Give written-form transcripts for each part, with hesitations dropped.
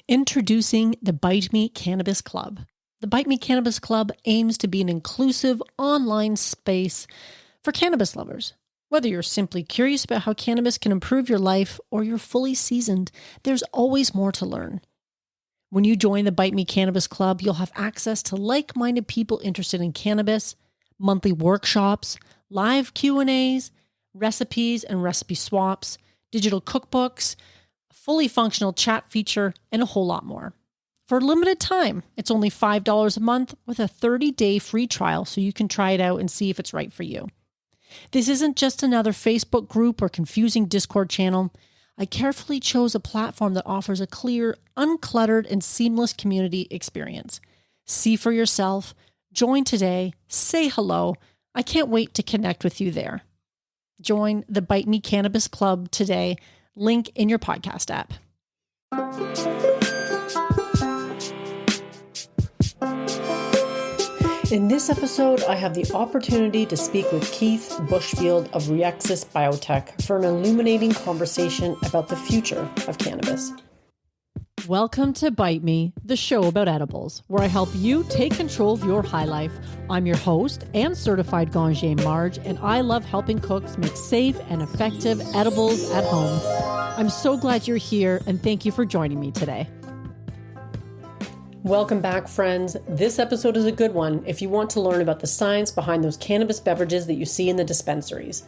Introducing the Bite Me Cannabis Club. The Bite Me Cannabis Club aims to be an inclusive online space for cannabis lovers. Whether you're simply curious about how cannabis can improve your life or you're fully seasoned, there's always more to learn. When you join the Bite Me Cannabis Club, you'll have access to like-minded people interested in cannabis, monthly workshops, live Q&As, recipes and recipe swaps, digital cookbooks, fully functional chat feature, and a whole lot more. For a limited time, it's only $5 a month with a 30-day free trial so you can try it out and see if it's right for you. This isn't just another Facebook group or confusing Discord channel. I carefully chose a platform that offers a clear, uncluttered, and seamless community experience. See for yourself, join today, say hello. I can't wait to connect with you there. Join the Bite Me Cannabis Club today. Link in your podcast app. In this episode, I have the opportunity to speak with Keith Bushfield of Rexis Biotech for an illuminating conversation about the future of cannabis. Welcome to Bite Me, the show about edibles, where I help you take control of your high life. I'm your host and certified Ganjier Marge, and I love helping cooks make safe and effective edibles at home. I'm so glad you're here, and thank you for joining me today. Welcome back, friends. This episode is a good one if you want to learn about the science behind those cannabis beverages that you see in the dispensaries.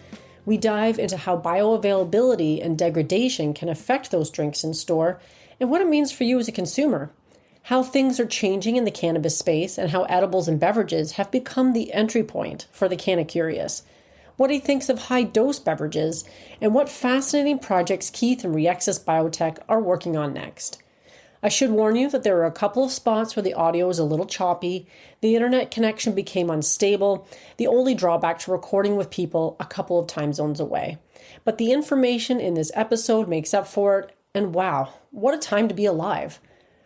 We dive into how bioavailability and degradation can affect those drinks in store, and what it means for you as a consumer, how things are changing in the cannabis space, and how edibles and beverages have become the entry point for the canna-curious, what he thinks of high-dose beverages, and what fascinating projects Keith and Rexis Biotech are working on next. I should warn you that there are a couple of spots where the audio is a little choppy, the internet connection became unstable, the only drawback to recording with people a couple of time zones away. But the information in this episode makes up for it, and wow, what a time to be alive.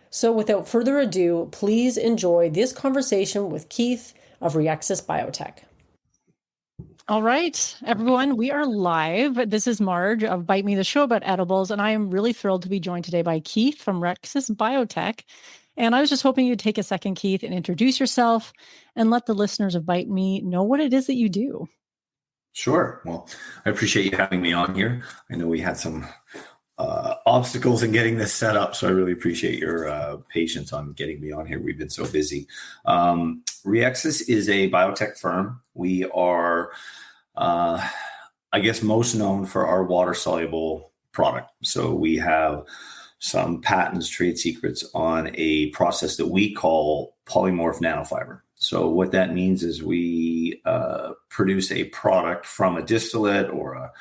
So without further ado, please enjoy this conversation with Keith of Rexis Biotech. All right, everyone, we are live. This is Marge of Bite Me, the show about edibles, and I am really thrilled to be joined today by Keith from Rexis Biotech. And I was just hoping you'd take a second, Keith, and introduce yourself and let the listeners of Bite Me know what it is that you do. Sure. Well, I appreciate you having me on here. I know we had some obstacles in getting this set up, so I really appreciate your patience on getting me on here. We've been so busy. Rexis is a biotech firm. We are, I guess, most known for our water-soluble product. So we have some patents, trade secrets on a process that we call polymorph nanofiber. So what that means is we produce a product from a distillate or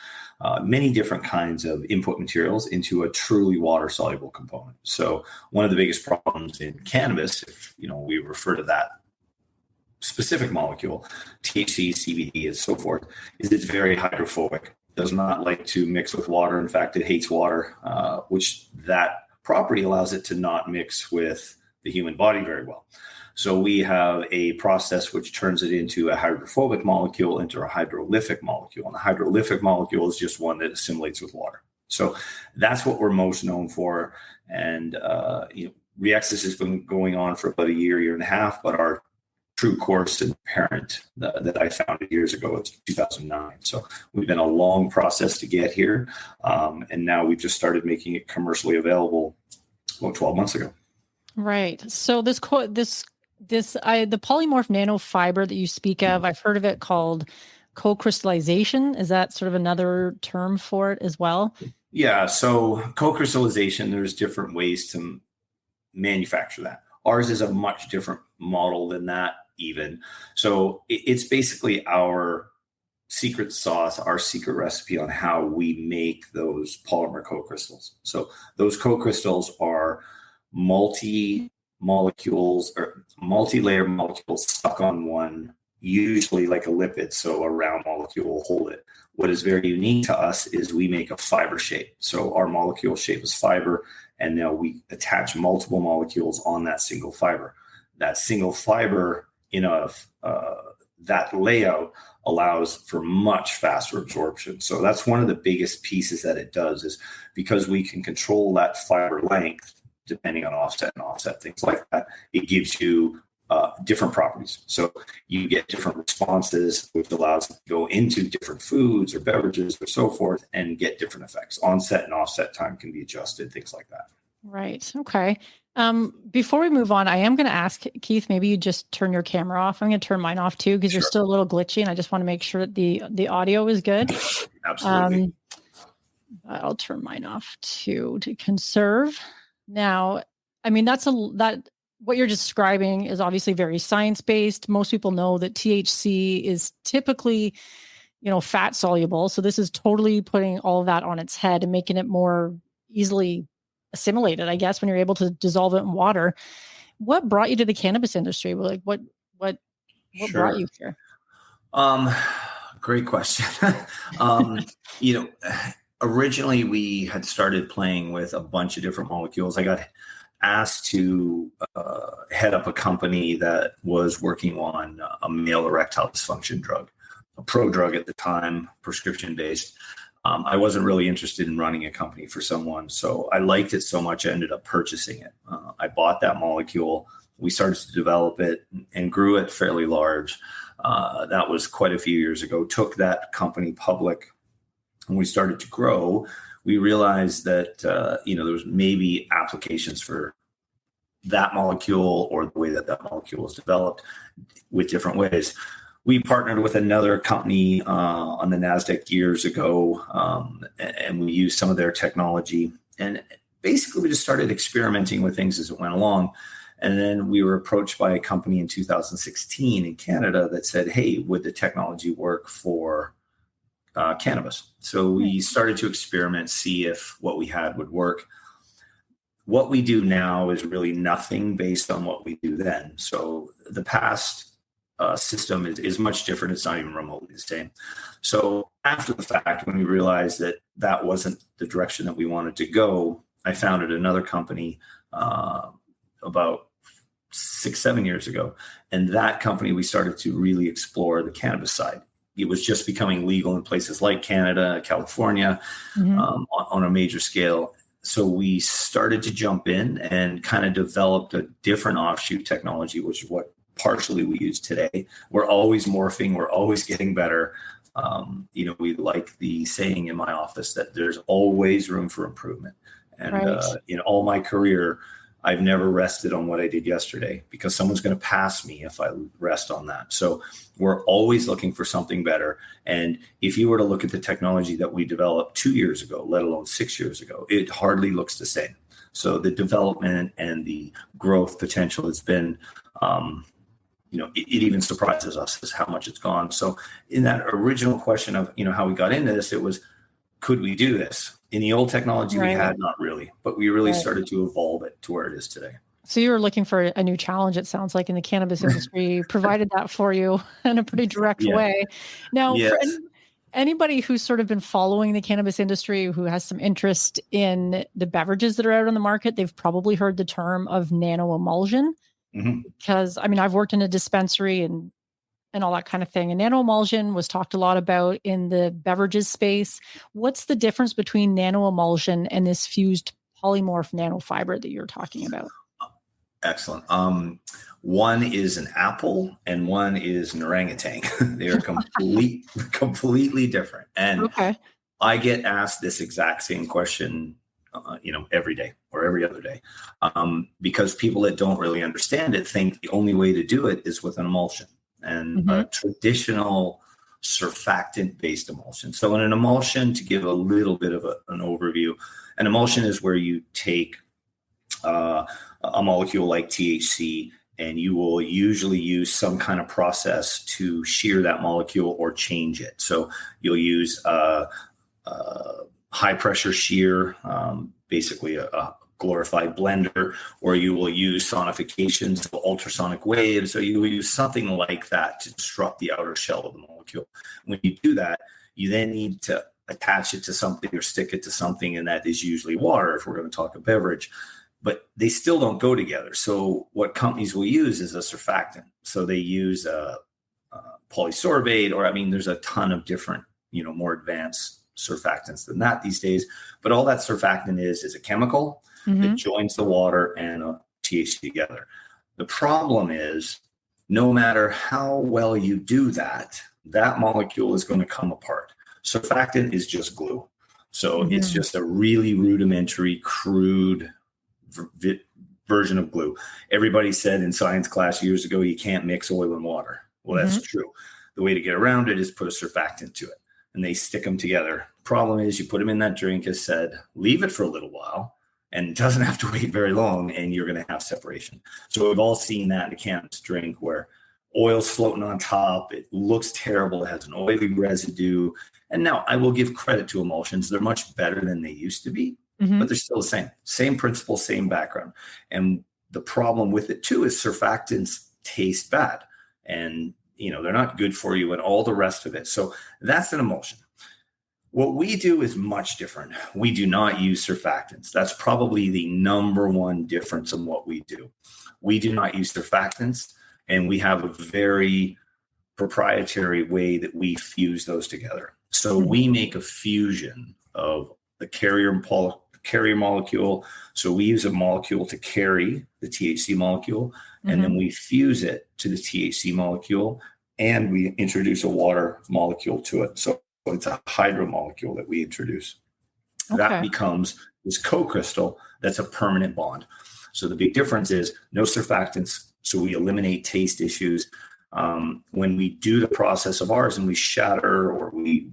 many different kinds of input materials into a truly water-soluble component. So one of the biggest problems in cannabis, if we refer to that specific molecule, THC, CBD, and so forth, is it's very hydrophobic. Does not like to mix with water. In fact, it hates water, which that property allows it to not mix with the human body very well. So we have a process which turns it into a hydrophobic molecule into a hydrolyphic molecule. And the hydrolyphic molecule is just one that assimilates with water. So that's what we're most known for. And Rexis has been going on for about a year and a half, but our true course and parent that I founded years ago was 2009. So we've been a long process to get here. And now we've just started making it commercially available about 12 months ago. Right. So the polymorph nanofiber that you speak of, I've heard of it called co-crystallization. Is that sort of another term for it as well? Yeah. So co-crystallization, there's different ways to manufacture that. Ours is a much different model than that even. So it's basically our secret sauce, our secret recipe on how we make those polymer co-crystals. So those co-crystals are multi-layer molecules stuck on one, usually like a lipid, so a round molecule will hold it. What is very unique to us is we make a fiber shape. So our molecule shape is fiber, and now we attach multiple molecules on that single fiber. That single fiber in that layout allows for much faster absorption. So that's one of the biggest pieces that it does, is because we can control that fiber length depending on offset, things like that. It gives you different properties. So you get different responses, which allows you to go into different foods or beverages or so forth and get different effects. Onset and offset time can be adjusted, things like that. Right. Okay. Before we move on, I am going to ask Keith, maybe you just turn your camera off. I'm going to turn mine off too, because you're still a little glitchy, and I just want to make sure that the audio is good. Absolutely. I'll turn mine off too to conserve. Now, I mean, that what you're describing is obviously very science-based. Most people know that THC is typically, fat soluble. So this is totally putting all of that on its head and making it more easily assimilated, I guess, when you're able to dissolve it in water. What brought you to the cannabis industry? Like what brought you here? Great question. Originally we had started playing with a bunch of different molecules. I got asked to head up a company that was working on a male erectile dysfunction drug, a pro drug at the time, prescription based. I wasn't really interested in running a company for someone, so I liked it so much I ended up purchasing it. I bought that molecule. We started to develop it and grew it fairly large. That was quite a few years ago. Took that company public. When we started to grow, we realized that there was maybe applications for that molecule or the way that molecule was developed with different ways. We partnered with another company on the NASDAQ years ago, and we used some of their technology. And basically, we just started experimenting with things as it went along. And then we were approached by a company in 2016 in Canada that said, hey, would the technology work for cannabis? So we started to experiment, see if what we had would work. What we do now is really nothing based on what we do then. So the past system is much different. It's not even remotely the same. So after the fact, when we realized that that wasn't the direction that we wanted to go, I founded another company about 6-7 years ago. And that company, we started to really explore the cannabis side. It was just becoming legal in places like Canada, California, on a major scale. So we started to jump in and kind of developed a different offshoot technology, which is what partially we use today. We're always morphing. We're always getting better. We like the saying in my office that there's always room for improvement. And in all my career, I've never rested on what I did yesterday because someone's going to pass me if I rest on that. So we're always looking for something better. And if you were to look at the technology that we developed 2 years ago, let alone 6 years ago, it hardly looks the same. So the development and the growth potential has been, it even surprises us as how much it's gone. So in that original question of, how we got into this, it was, could we do this? In the old technology we had, not really, but we really started to evolve it to where it is today. So you were looking for a new challenge, it sounds like, in the cannabis industry, provided that for you in a pretty direct way. Now, for anybody who's sort of been following the cannabis industry, who has some interest in the beverages that are out on the market, they've probably heard the term of nano-emulsion. Because, I've worked in a dispensary and all that kind of thing. And nano-emulsion was talked a lot about in the beverages space. What's the difference between nano-emulsion and this fused polymorph nanofiber that you're talking about? Excellent. One is an apple and one is an orangutan. They are completely different. And I get asked this exact same question every day or every other day, because people that don't really understand it think the only way to do it is with an emulsion and a traditional surfactant-based emulsion. So in an emulsion, to give a little bit of an overview, an emulsion is where you take a molecule like THC and you will usually use some kind of process to shear that molecule or change it. So you'll use high pressure shear, basically a glorified blender, or you will use sonification, so ultrasonic waves, or you will use something like that to disrupt the outer shell of the molecule. When you do that, you then need to attach it to something or stick it to something, and that is usually water if we're going to talk a beverage. But they still don't go together. So what companies will use is a surfactant. So they use a polysorbate, or there's a ton of different, more advanced surfactants than that these days. But all that surfactant is a chemical that joins the water and THC together. The problem is, no matter how well you do that, that molecule is going to come apart. Surfactant is just glue. So it's just a really rudimentary, crude version of glue. Everybody said in science class years ago, you can't mix oil and water. Well, that's true. The way to get around it is put a surfactant to it, and they stick them together. Problem is, you put them in that drink, as said, leave it for a little while, and it doesn't have to wait very long, and you're going to have separation. So we've all seen that in a cannabis drink where oil's floating on top. It looks terrible. It has an oily residue. And now I will give credit to emulsions. They're much better than they used to be, but they're still the same. Same principle, same background. And the problem with it too is surfactants taste bad. And they're not good for you and all the rest of it. So that's an emulsion. What we do is much different. We do not use surfactants. That's probably the number one difference in what we do. We do not use surfactants, and we have a very proprietary way that we fuse those together. So we make a fusion of the carrier molecule. So we use a molecule to carry the THC molecule, and then we fuse it to the THC molecule, and we introduce a water molecule to it. So it's a hydromolecule that we introduce. That becomes this co-crystal that's a permanent bond. So the big difference is no surfactants. So we eliminate taste issues. When we do the process of ours and we shatter or we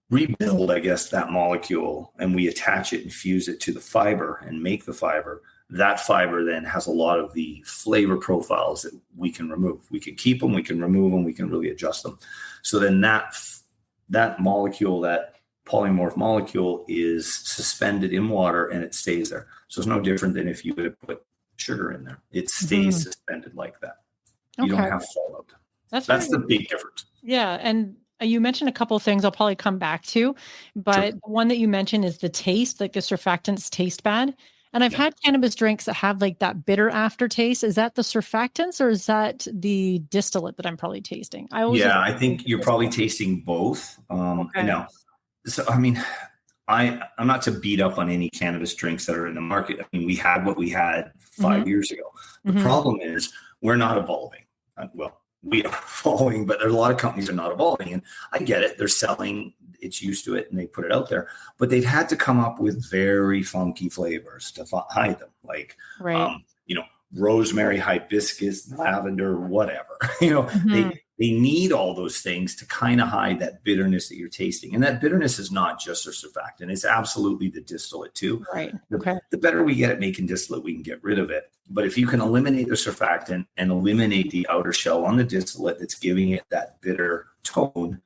rebuild, I guess, that molecule, and we attach it and fuse it to the fiber and make the fiber, that fiber then has a lot of the flavor profiles that we can remove. We can keep them, we can remove them, we can really adjust them. So then that molecule, that polymorph molecule, is suspended in water and it stays there. So it's no different than if you would have put sugar in there. It stays suspended like that. You don't have fallout. That's the big difference. Yeah. And you mentioned a couple of things I'll probably come back to, but the one that you mentioned is the taste, like the surfactants taste bad. And I've had cannabis drinks that have like that bitter aftertaste. Is that the surfactants or is that the distillate that I'm probably tasting? I think you're probably tasting both. No. So, I mean, I'm not to beat up on any cannabis drinks that are in the market. I mean, we had what we had 5 years ago. The problem is we're not evolving. Well, we are evolving, but there's a lot of companies are not evolving. And I get it. They're selling, it's used to it, and they put it out there. But they've had to come up with very funky flavors to hide them. Like, rosemary, hibiscus, lavender, whatever. They need all those things to kind of hide that bitterness that you're tasting. And that bitterness is not just a surfactant. It's absolutely the distillate too. Right. The better we get at making distillate, we can get rid of it. But if you can eliminate the surfactant and eliminate the outer shell on the distillate that's giving it that bitter tone,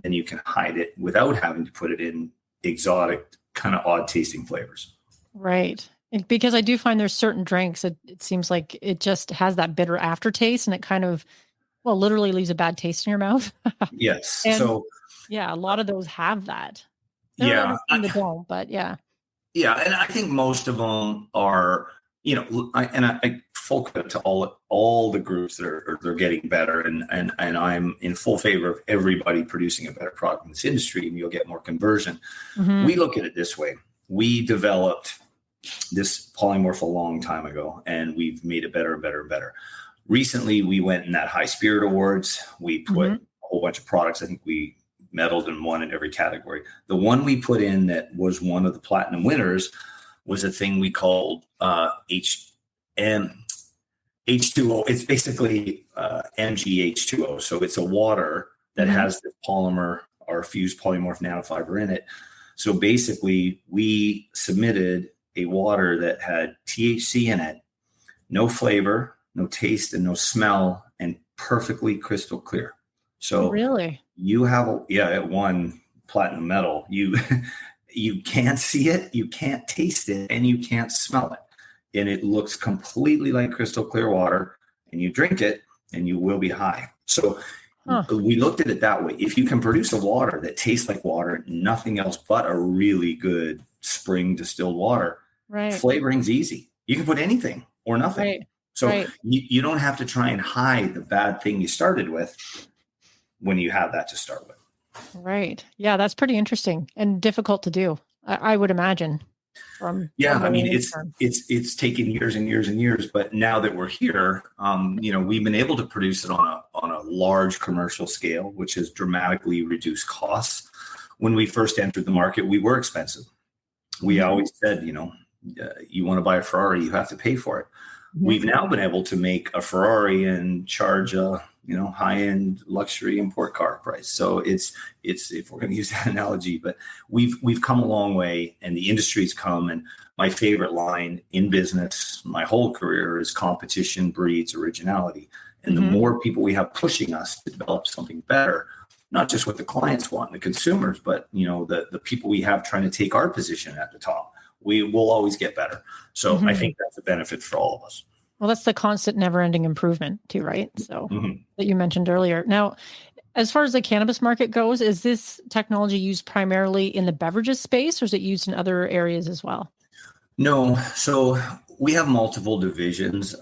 then you can hide it without having to put it in exotic, kind of odd tasting flavors. Right. Because I do find there's certain drinks, it seems like it just has that bitter aftertaste and it kind of, literally leaves a bad taste in your mouth. Yes. And, a lot of those have that. Some that don't, but yeah. Yeah. And I think most of them are, I full credit to all the groups that are getting better. And I'm in full favor of everybody producing a better product in this industry, and you'll get more conversion. We look at it this way. We developed this polymorph a long time ago, and we've made it better and better and better. Recently, we went in that High Spirit Awards. We put a whole bunch of products. I think we medaled and won in every category. The one we put in that was one of the platinum winners was a thing we called H2O. It's basically MgH2O. So it's a water that has the polymer or fused polymorph nanofiber in it. So basically, we submitted a water that had THC in it, no flavor, no taste, and no smell, and perfectly crystal clear. So really, you have it won platinum medal. You can't see it, you can't taste it, and you can't smell it. And it looks completely like crystal clear water, and you drink it and you will be high. So we looked at it that way. If you can produce a water that tastes like water, nothing else but a really good spring distilled water, flavoring's easy. You can put anything or nothing. Right. So you don't have to try and hide the bad thing you started with when you have that to start with. Right. Yeah, that's pretty interesting and difficult to do, I would imagine. I mean, it's taken years and years and years, but now that we're here, we've been able to produce it on a large commercial scale, which has dramatically reduced costs. When we first entered the market, we were expensive. We always said, you want to buy a Ferrari, you have to pay for it. We've now been able to make a Ferrari and charge a high-end luxury import car price. So it's if we're going to use that analogy, but we've come a long way, and the industry's come. And my favorite line in business, my whole career, is competition breeds originality. And the more people we have pushing us to develop something better, not just what the clients want, the consumers, but the people we have trying to take our position at the top, we will always get better. So I think that's a benefit for all of us. Well, that's the constant never-ending improvement too, right? So that you mentioned earlier. Now, as far as the cannabis market goes, is this technology used primarily in the beverages space, or is it used in other areas as well? No. So we have multiple divisions.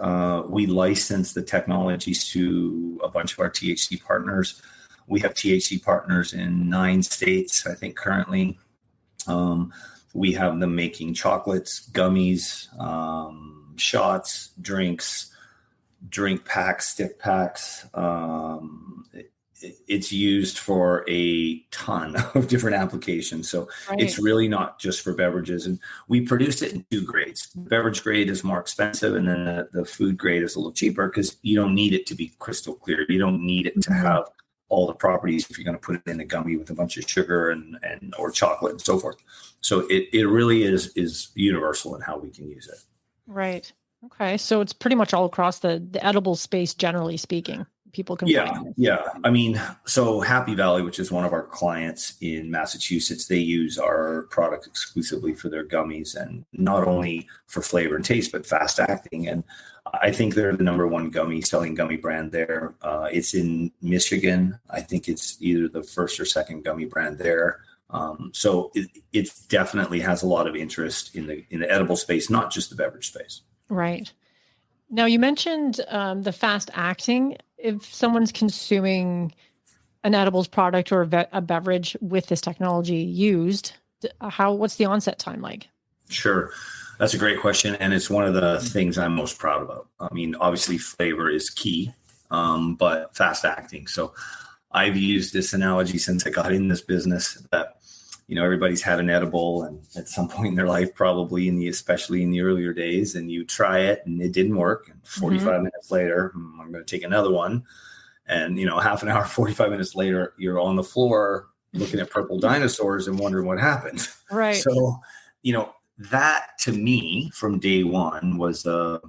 We license the technologies to a bunch of our THC partners. We have THC partners in 9 states, I think, currently. We have them making chocolates, gummies, shots, drinks, drink packs, stick packs. It's used for a ton of different applications. So it's really not just for beverages. And we produce it in 2 grades. The beverage grade is more expensive, and then the food grade is a little cheaper because you don't need it to be crystal clear. You don't need it to have all the properties if you're going to put it in a gummy with a bunch of sugar and or chocolate and so forth. So it really is universal in how we can use it. Right. Okay. So it's pretty much all across the edible space, generally speaking. People can find this. I mean, so Happy Valley, which is one of our clients in Massachusetts, they use our product exclusively for their gummies, and not only for flavor and taste, but fast acting. And I think they're the number 1 selling gummy brand there. It's in Michigan. I think it's either the first or second gummy brand there. So it definitely has a lot of interest in the edible space, not just the beverage space. Right. Now, you mentioned the fast acting. If someone's consuming an edibles product or a beverage with this technology used, what's the onset time like? Sure. That's a great question. And it's one of the things I'm most proud about. I mean, obviously flavor is key, but fast acting. So I've used this analogy since I got in this business that, everybody's had an edible, and at some point in their life, probably especially in the earlier days, and you try it and it didn't work. And 45 minutes later, I'm going to take another one. And, half an hour, 45 minutes later, you're on the floor looking at purple dinosaurs and wondering what happened. Right. So, that to me from day one was a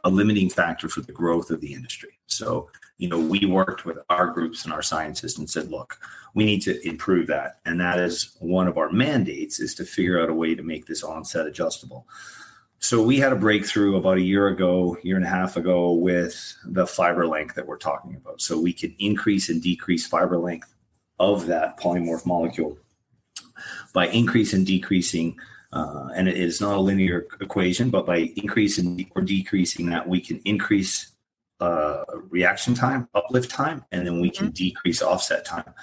limiting factor for the growth of the industry. So, we worked with our groups and our scientists and said, look, we need to improve that. And that is one of our mandates, is to figure out a way to make this onset adjustable. So we had a breakthrough about a year and a half ago with the fiber length that we're talking about. So we can increase and decrease fiber length of that polymorph molecule by increase and decreasing. And it is not a linear equation, but by increasing or decreasing that, we can increase reaction time, uplift time, and then we can decrease offset time.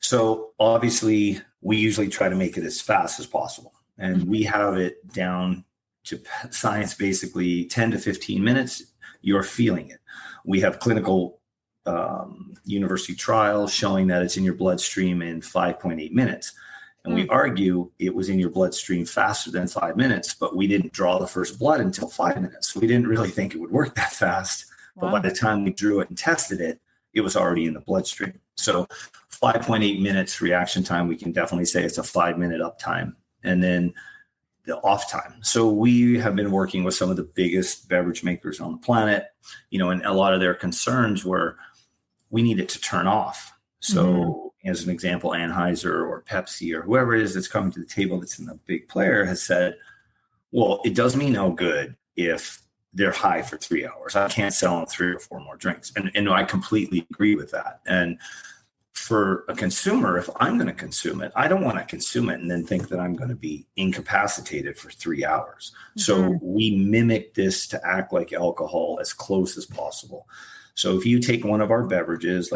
So obviously, we usually try to make it as fast as possible. And we have it down to science, basically 10 to 15 minutes, you're feeling it. We have clinical university trials showing that it's in your bloodstream in 5.8 minutes. And we argue it was in your bloodstream faster than 5 minutes, but we didn't draw the first blood until 5 minutes. So we didn't really think it would work that fast. But by the time we drew it and tested it, it was already in the bloodstream. So 5.8 minutes reaction time, we can definitely say it's a 5-minute uptime. And then the off time. So we have been working with some of the biggest beverage makers on the planet, and a lot of their concerns were we need it to turn off. So as an example, Anheuser or Pepsi or whoever it is that's coming to the table that's in the big player has said, well, it does me no good if they're high for 3 hours. I can't sell them 3 or 4 more drinks. And I completely agree with that. And for a consumer, if I'm going to consume it, I don't want to consume it and then think that I'm going to be incapacitated for 3 hours. So we mimic this to act like alcohol as close as possible. So if you take one of our beverages,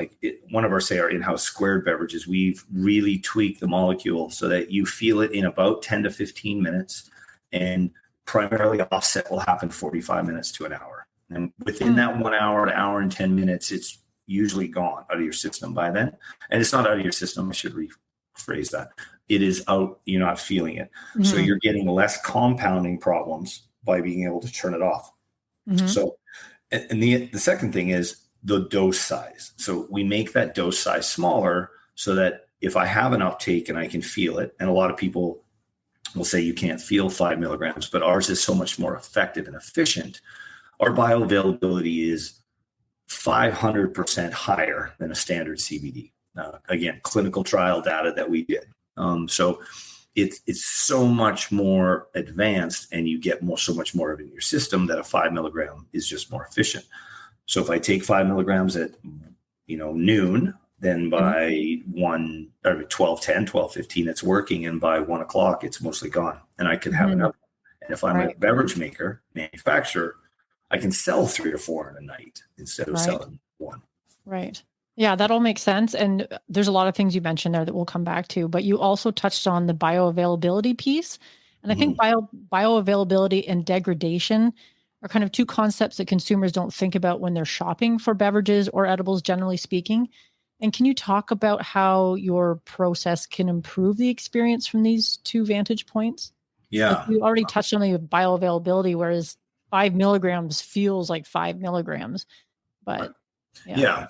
one of our, say, our in-house squared beverages, we've really tweaked the molecule so that you feel it in about 10 to 15 minutes, and primarily offset will happen 45 minutes to an hour. And within that 1 hour to hour and 10 minutes, it's usually gone out of your system by then. And it's not out of your system. I should rephrase that. It is out. You're not feeling it. Mm-hmm. So you're getting less compounding problems by being able to turn it off. Mm-hmm. So, and the second thing is the dose size. So we make that dose size smaller so that if I have an uptake and I can feel it, and a lot of people will say you can't feel 5 milligrams, but ours is so much more effective and efficient. Our bioavailability is 500% higher than a standard CBD. Again, clinical trial data that we did. So it's so much more advanced, and you get so much more of it in your system that a 5 milligram is just more efficient. So if I take 5 milligrams at noon, then by 12:15, it's working, and by 1 o'clock, it's mostly gone, and I can have another. And if I'm a beverage manufacturer, I can sell 3 or 4 in a night instead of selling 1. Right. Yeah, that all makes sense. And there's a lot of things you mentioned there that we'll come back to, but you also touched on the bioavailability piece. And I think bioavailability and degradation are kind of two concepts that consumers don't think about when they're shopping for beverages or edibles, generally speaking. And can you talk about how your process can improve the experience from these two vantage points? Yeah. You already touched on the bioavailability, whereas 5 milligrams feels like 5 milligrams, but yeah.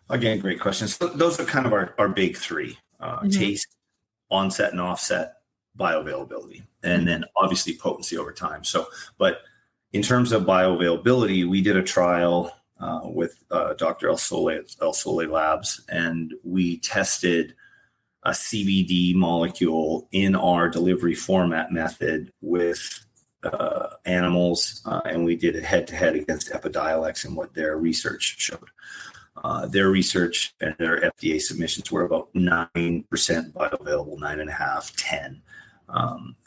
Again, great questions. So those are kind of our big three: taste, onset and offset, bioavailability, and then obviously potency over time. So, but in terms of bioavailability, we did a trial with Dr. El Sole Labs, and we tested a CBD molecule in our delivery format method with animals, and we did it head-to-head against Epidiolex and what their research showed. Their research and their FDA submissions were about 9% bioavailable, 9.5, 10.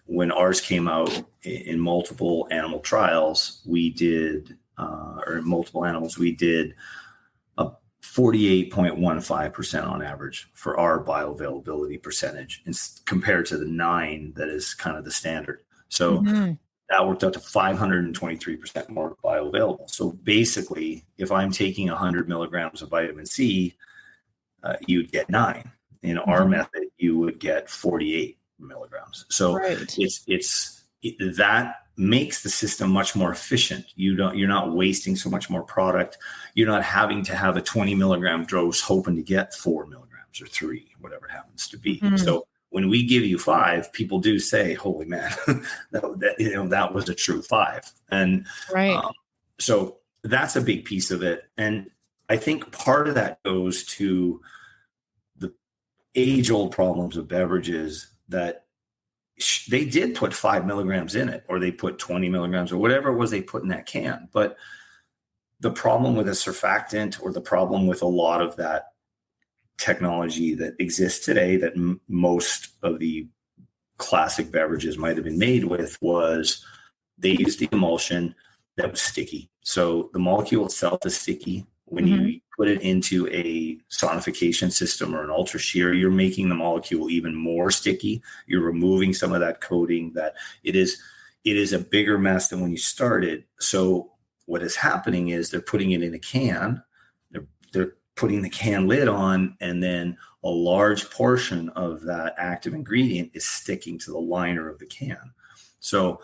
When ours came out in multiple animal trials, we did, or multiple animals, we did a 48.15% on average for our bioavailability percentage, compared to the 9 that is kind of the standard. So that worked out to 523% more bioavailable. So basically, if I'm taking 100 milligrams of vitamin C, you'd get 9. In our method, you would get 48 milligrams. So that makes the system much more efficient. You're not wasting so much more product. You're not having to have a 20 milligram dose hoping to get 4 milligrams or 3, whatever it happens to be. So when we give you 5, people do say, "Holy man, that was a true 5." And so that's a big piece of it. And I think part of that goes to the age-old problems of beverages that they did put 5 milligrams in it, or they put 20 milligrams, or whatever it was they put in that can. But the problem with a surfactant, or the problem with a lot of that technology that exists today that most of the classic beverages might have been made with, was they used the emulsion that was sticky. So the molecule itself is sticky. When you put it into a sonification system or an ultra shear, you're making the molecule even more sticky. You're removing some of that coating. That it is a bigger mess than when you started. So what is happening is they're putting it in a can. They're putting the can lid on, and then a large portion of that active ingredient is sticking to the liner of the can. So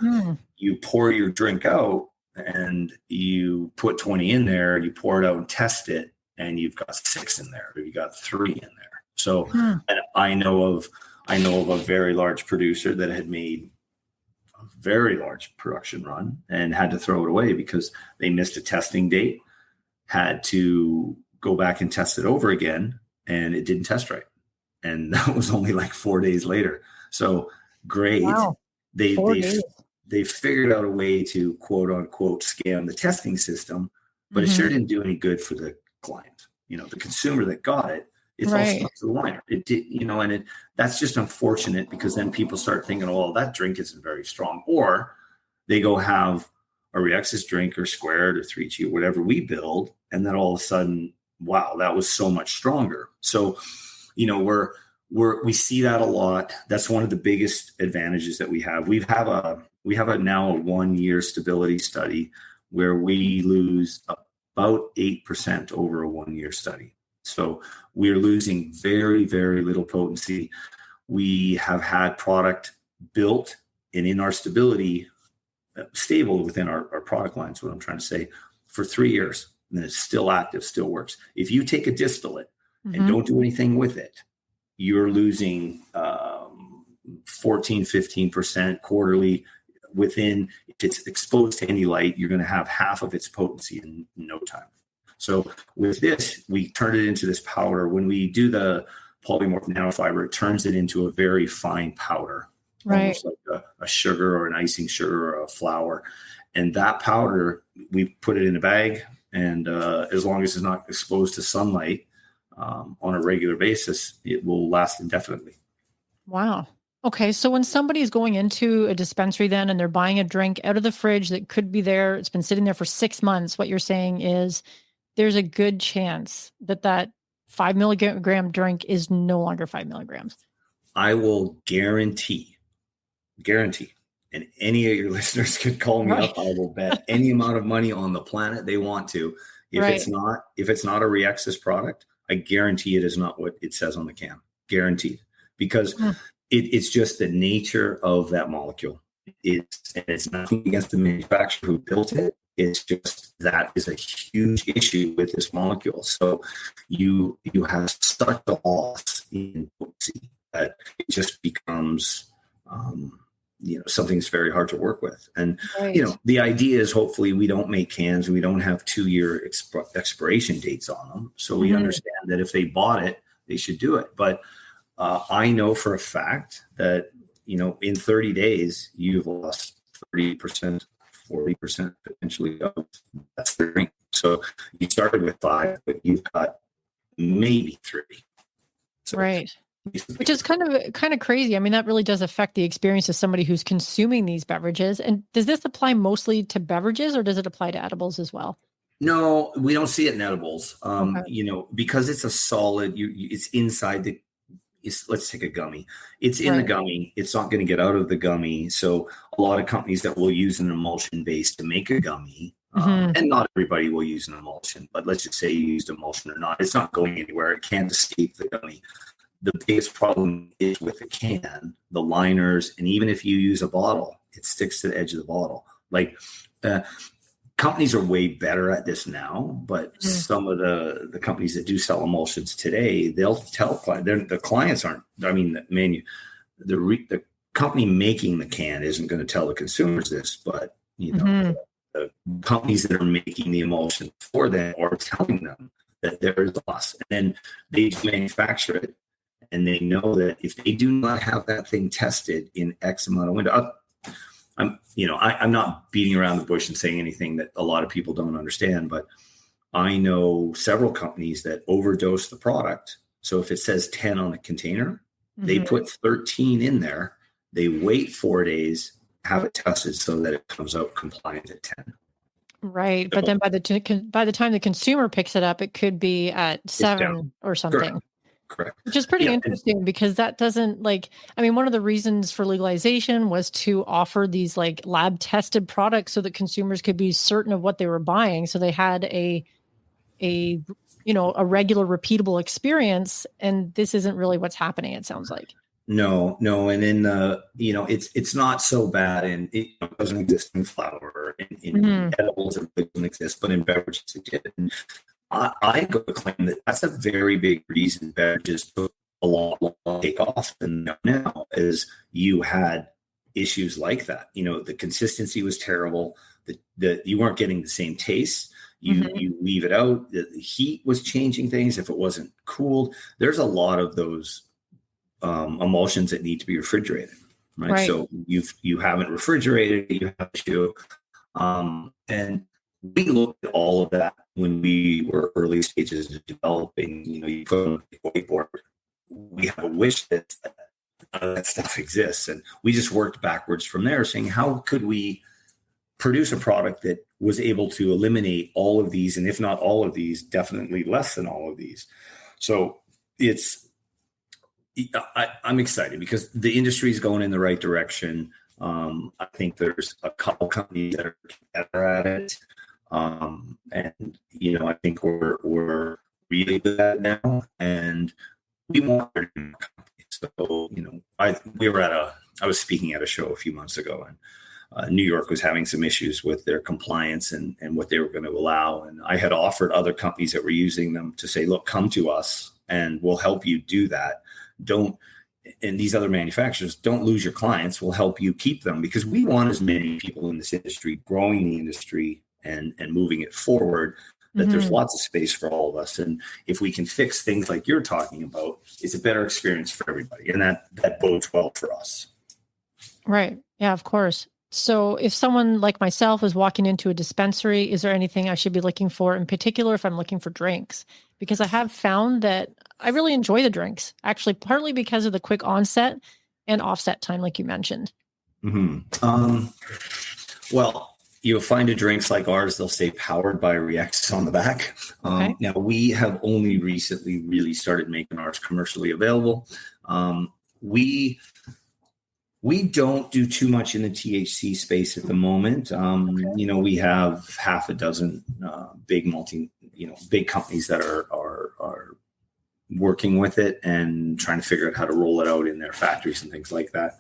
you pour your drink out, and you put 20 in there, you pour it out and test it, and you've got 6 in there, or you got 3 in there. So and I know of a very large producer that had made a very large production run and had to throw it away because they missed a testing date, had to go back and test it over again, and it didn't test right. And that was only like 4 days later. So great. Wow. They figured out a way to quote unquote scam the testing system, but it sure didn't do any good for the client. The consumer that got it, it's all stuck to the liner. It did, and that's just unfortunate, because then people start thinking, "Oh, that drink isn't very strong," or they go have a Rexis drink or squared or 3G or whatever we build, And then all of a sudden, wow, that was so much stronger. So, we see that a lot. That's one of the biggest advantages that we have. We have now a 1 year stability study where we lose about 8% over a 1 year study. So we're losing very, very little potency. We have had product built and in our stability stable within our product lines, what I'm trying to say, for 3 years. And it's still active, still works. If you take a distillate and don't do anything with it, you're losing 14, 15% quarterly. Within, if it's exposed to any light, you're going to have half of its potency in no time. So with this, we turn it into this powder. When we do the polymorph nanofiber, it turns it into a very fine powder, almost like a sugar or an icing sugar or a flour. And that powder, we put it in a bag, and as long as it's not exposed to sunlight on a regular basis, it will last indefinitely. Wow. Okay. So when somebody is going into a dispensary then and they're buying a drink out of the fridge that could be there, it's been sitting there for 6 months, what you're saying is there's a good chance that 5 milligram drink is no longer 5 milligrams. I will guarantee, and any of your listeners could call me up. I will bet any amount of money on the planet they want to. If it's not a Rexis product, I guarantee it is not what it says on the can. Guaranteed. Because it's just the nature of that molecule. It's nothing against the manufacturer who built it. It's just that is a huge issue with this molecule. So you have such a loss in potency that it just becomes something that's very hard to work with. And the idea is hopefully we don't make cans and we don't have 2 year expiration dates on them. So we understand that if they bought it, they should do it. But I know for a fact that, in 30 days, you've lost 30%, 40% potentially of that drink. So you started with 5, but you've got maybe 3. So which is kind of crazy. I mean, that really does affect the experience of somebody who's consuming these beverages. And does this apply mostly to beverages or does it apply to edibles as well? No, we don't see it in edibles. Because it's a solid, it's inside let's take a gummy. It's in the gummy. It's not going to get out of the gummy. So a lot of companies that will use an emulsion base to make a gummy, and not everybody will use an emulsion, but let's just say you used emulsion or not, it's not going anywhere. It can't escape the gummy. The biggest problem is with the can, the liners, and even if you use a bottle, it sticks to the edge of the bottle. Like companies are way better at this now, but some of the companies that do sell emulsions today, they'll tell the clients aren't. I mean, the company making the can isn't going to tell the consumers this, but the companies that are making the emulsion for them are telling them that there is loss, and then they manufacture it, and they know that if they do not have that thing tested in X amount of window. I'm not beating around the bush and saying anything that a lot of people don't understand, but I know several companies that overdose the product. So if it says 10 on the container, they put 13 in there. They wait 4 days, have it tested so that it comes out compliant at 10. Right. So, but then by the time the consumer picks it up, it could be at 7 or something. Correct. Which is pretty interesting because that doesn't one of the reasons for legalization was to offer these lab tested products so that consumers could be certain of what they were buying. So they had a regular repeatable experience. And this isn't really what's happening, it sounds like. No. And then, it's not so bad, and it doesn't exist in flour, in edibles, it doesn't exist, but in beverages it did. And I go to claim that that's a very big reason beverages took a long take off. And now is you had issues like that. The consistency was terrible. You weren't getting the same taste. You leave it out. The heat was changing things. If it wasn't cooled, there's a lot of those emulsions that need to be refrigerated. Right. So you haven't refrigerated. You have to, and we looked at all of that when we were early stages of developing. You put on a whiteboard. We have a wish that none of that stuff exists, and we just worked backwards from there, saying how could we produce a product that was able to eliminate all of these, and if not all of these, definitely less than all of these. So I'm excited because the industry is going in the right direction. I think there's a couple companies that are better at it. And, I think we're really good at it now, and we want to do more companies. So, I was speaking at a show a few months ago, and New York was having some issues with their compliance and what they were going to allow. And I had offered other companies that were using them to say, look, come to us and we'll help you do that. And these other manufacturers, don't lose your clients. We'll help you keep them, because we want as many people in this industry growing the industry and moving it forward, that there's lots of space for all of us. And if we can fix things like you're talking about, it's a better experience for everybody. And that bodes well for us. Right. Yeah, of course. So if someone like myself is walking into a dispensary, is there anything I should be looking for in particular if I'm looking for drinks? Because I have found that I really enjoy the drinks, actually, partly because of the quick onset and offset time, like you mentioned. Well, you'll find a drinks like ours, they'll say powered by Rexis on the back. Okay. Now, we have only recently really started making ours commercially available. We don't do too much in the THC space at the moment. We have half a dozen big companies that are working with it and trying to figure out how to roll it out in their factories and things like that.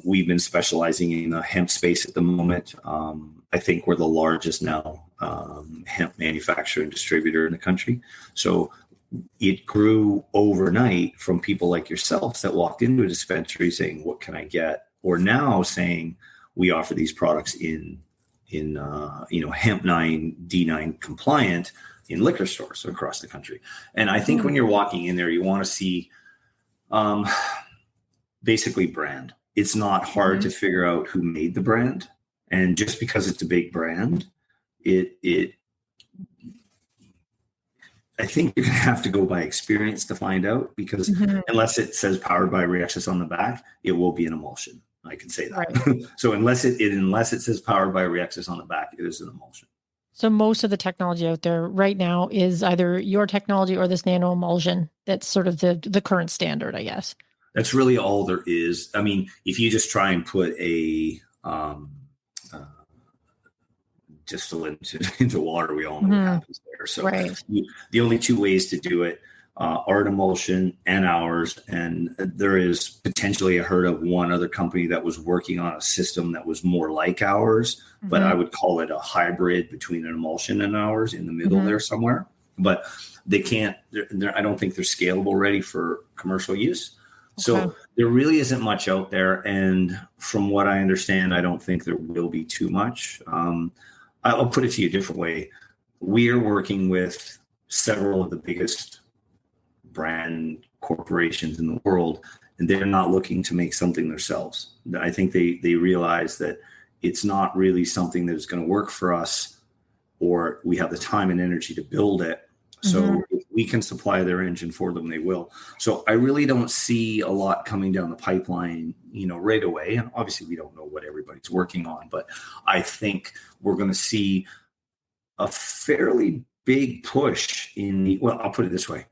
We've been specializing in the hemp space at the moment. I think we're the largest now hemp manufacturer and distributor in the country. So it grew overnight from people like yourselves that walked into a dispensary saying, what can I get? Or now saying, we offer these products in hemp 9, D9 compliant in liquor stores across the country. And I think when you're walking in there, you want to see basically brand. It's not hard to figure out who made the brand. And just because it's a big brand, I think you're going to have to go by experience to find out, because unless it says powered by Rexis on the back, it will be an emulsion. I can say that. Right. So unless it says powered by Rexis on the back, it is an emulsion. So most of the technology out there right now is either your technology or this nano emulsion. That's sort of the current standard, I guess. That's really all there is. I mean, if you just try and put a distillate into water, we all know what happens there. So the only two ways to do it are an emulsion and ours. And there is potentially, I heard of one other company that was working on a system that was more like ours, but I would call it a hybrid between an emulsion and ours, in the middle there somewhere. But they can't, I don't think they're scalable ready for commercial use. So there really isn't much out there. And from what I understand, I don't think there will be too much. I'll put it to you a different way. We are working with several of the biggest brand corporations in the world, and they're not looking to make something themselves. I think they realize that it's not really something that is going to work for us, or we have the time and energy to build it. So if we can supply their engine for them, they will. So I really don't see a lot coming down the pipeline, right away. And obviously we don't know what everybody's working on, but I think we're going to see a fairly big push I'll put it this way.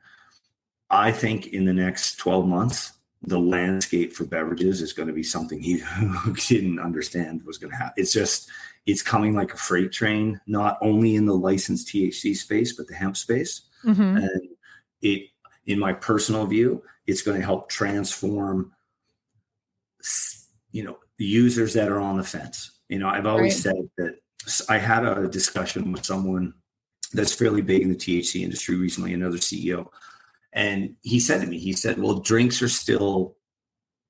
I think in the next 12 months, the landscape for beverages is going to be something he didn't understand was going to happen. It's coming like a freight train, not only in the licensed THC space, but the hemp space. And in my personal view, it's going to help transform, the users that are on the fence. I've always said that I had a discussion with someone that's fairly big in the THC industry recently, another CEO. And he said to me, well, drinks are still,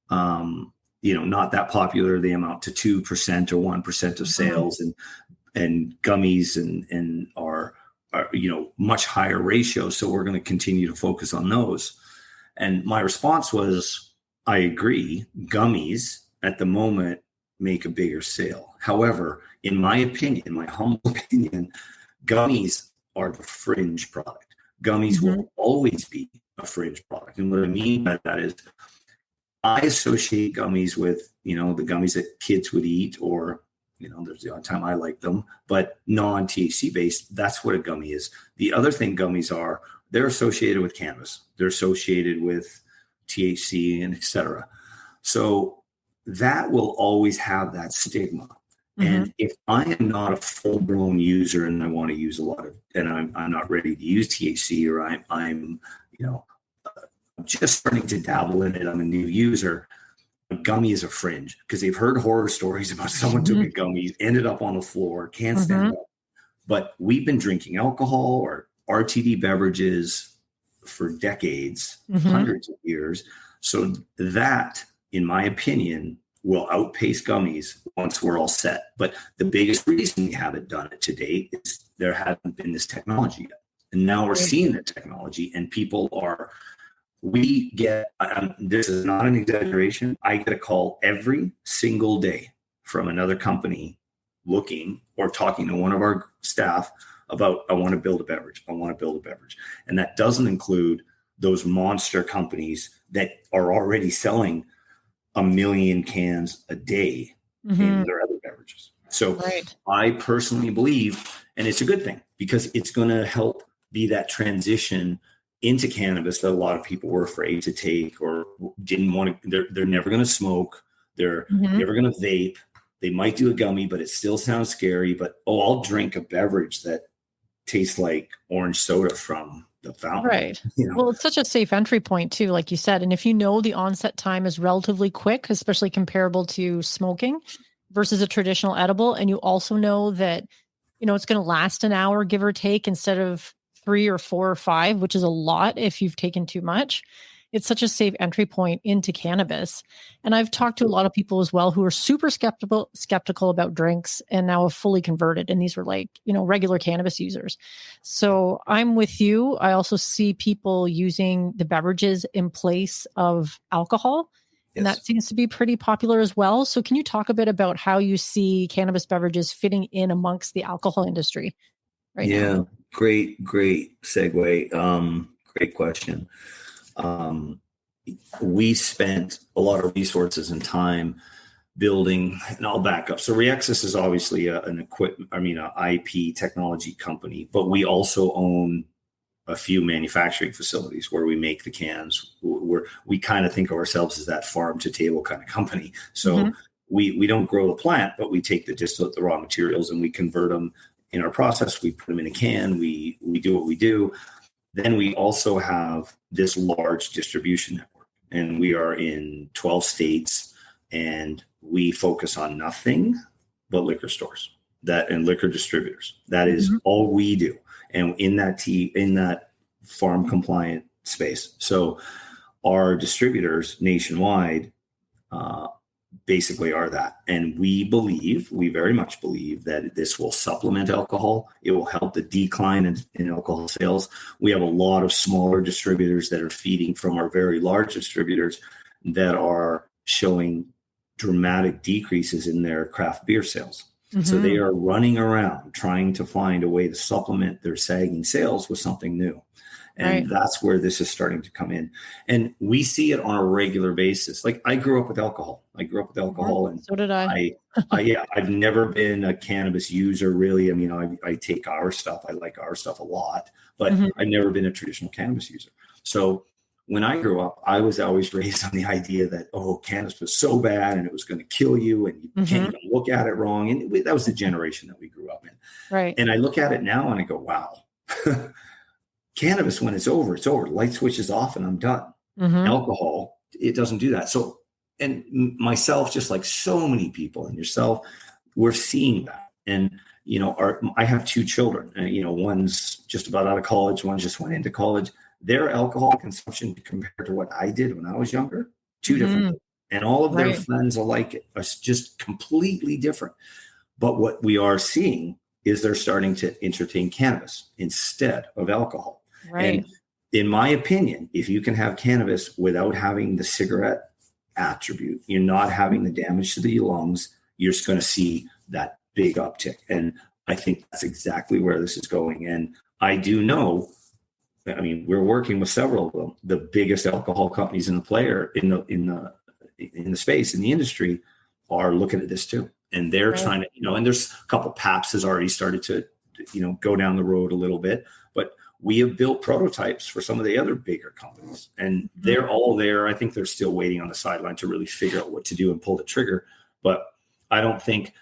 not that popular. They amount to 2% or 1% of sales, and gummies and are much higher ratios. So we're going to continue to focus on those. And my response was, I agree. Gummies at the moment make a bigger sale. However, in my opinion, my humble opinion, gummies are the fringe product. Gummies will always be a fringe product. And what I mean by that is I associate gummies with, the gummies that kids would eat, or There's the odd time I like them, but non-THC based, that's what a gummy is. The other thing gummies are, they're associated with cannabis. They're associated with THC and et cetera. So that will always have that stigma. And if I am not a full-blown user and I want to use a lot of, and I'm not ready to use THC, or I'm just starting to dabble in it, I'm a new user, a gummy is a fringe, because they've heard horror stories about someone took a gummy, ended up on the floor, can't stand up. But we've been drinking alcohol or RTD beverages for decades, hundreds of years. So that, in my opinion, will outpace gummies once we're all set. But the biggest reason we haven't done it to date is there hasn't been this technology yet. And now we're seeing the technology, and people are, we get, this is not an exaggeration, I get a call every single day from another company looking or talking to one of our staff about, I want to build a beverage. I want to build a beverage. And that doesn't include those monster companies that are already selling 1 million cans a day in their other beverages. So I personally believe, and it's a good thing, because it's going to help be that transition into cannabis that a lot of people were afraid to take or didn't want to. They're never going to smoke. They're never going to vape. They might do a gummy, but it still sounds scary. But, I'll drink a beverage that tastes like orange soda from the fountain. Right. Well, it's such a safe entry point too, like you said. And if you know the onset time is relatively quick, especially comparable to smoking versus a traditional edible, and you also know that, it's going to last an hour, give or take, instead of 3 or 4 or 5, which is a lot if you've taken too much. It's such a safe entry point into cannabis. And I've talked to a lot of people as well who are super skeptical about drinks and now have fully converted. And these were regular cannabis users. So I'm with you. I also see people using the beverages in place of alcohol. And that seems to be pretty popular as well. So can you talk a bit about how you see cannabis beverages fitting in amongst the alcohol industry right now? Great segue. Great question. We spent a lot of resources and time building, and I'll back up. So Rexis is obviously an IP technology company, but we also own a few manufacturing facilities where we make the cans. We kind of think of ourselves as that farm to table kind of company. So we don't grow the plant, but we take the raw materials and we convert them in our process. We put them in a can. We do what we do. Then we also have this large distribution network, and we are in 12 states, and we focus on nothing but liquor stores and liquor distributors. That is all we do. And in that farm compliant space. So our distributors nationwide, basically are that. And we very much believe that this will supplement alcohol. It will help the decline in alcohol sales. We have a lot of smaller distributors that are feeding from our very large distributors that are showing dramatic decreases in their craft beer sales. So they are running around trying to find a way to supplement their sagging sales with something new. And that's where this is starting to come in. And we see it on a regular basis. Like, I grew up with alcohol. And so did I. I've never been a cannabis user, really. I mean, I take our stuff. I like our stuff a lot, but I've never been a traditional cannabis user. So when I grew up, I was always raised on the idea that, cannabis was so bad and it was going to kill you and you can't even look at it wrong. And that was the generation that we grew up in. Right. And I look at it now and I go, wow. Cannabis, when it's over, it's over. Light switches off and I'm done. Alcohol, it doesn't do that. So, and myself, just like so many people and yourself, we're seeing that. And, I have 2 children, one's just about out of college. One just went into college. Their alcohol consumption compared to what I did when I was younger, 2 different things. And all of their friends alike are just completely different. But what we are seeing is they're starting to entertain cannabis instead of alcohol. Right. And in my opinion, if you can have cannabis without having the cigarette attribute, you're not having the damage to the lungs, you're just going to see that big uptick. And I think that's exactly where this is going. And I do know, we're working with several of them. The biggest alcohol companies in the space, in the industry, are looking at this too. and they're trying to, and there's a couple PAPs has already started to, go down the road a little bit, but we have built prototypes for some of the other bigger companies, and they're all there. I think they're still waiting on the sideline to really figure out what to do and pull the trigger. But I don't think,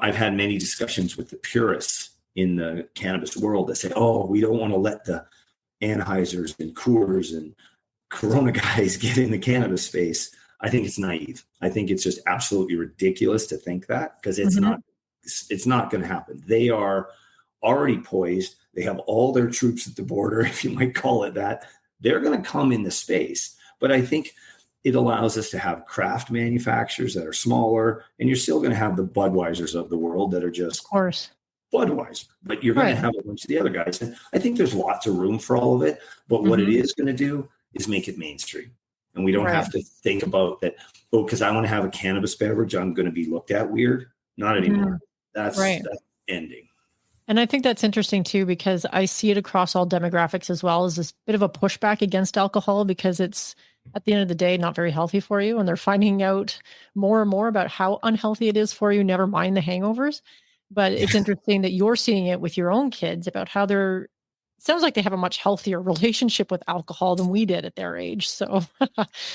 I've had many discussions with the purists in the cannabis world that say, oh, we don't want to let the Anheisers and Coors and Corona guys get in the cannabis space. I think it's naive. I think it's just absolutely ridiculous to think that, because it's not going to happen. They are already poised. They have all their troops at the border, if you might call it that. They're going to come in the space. But I think it allows us to have craft manufacturers that are smaller, and you're still going to have the Budweisers of the world that are just, of course, Budweiser, but you're going to have a bunch of the other guys. And I think there's lots of room for all of it. But what it is going to do is make it mainstream. And we don't have to think about that, because I want to have a cannabis beverage, I'm going to be looked at weird. Not anymore. That's ending. And I think that's interesting too, because I see it across all demographics as well, as this bit of a pushback against alcohol, because it's, at the end of the day, not very healthy for you. And they're finding out more and more about how unhealthy it is for you, never mind the hangovers. But it's interesting that you're seeing it with your own kids about how it sounds like they have a much healthier relationship with alcohol than we did at their age. So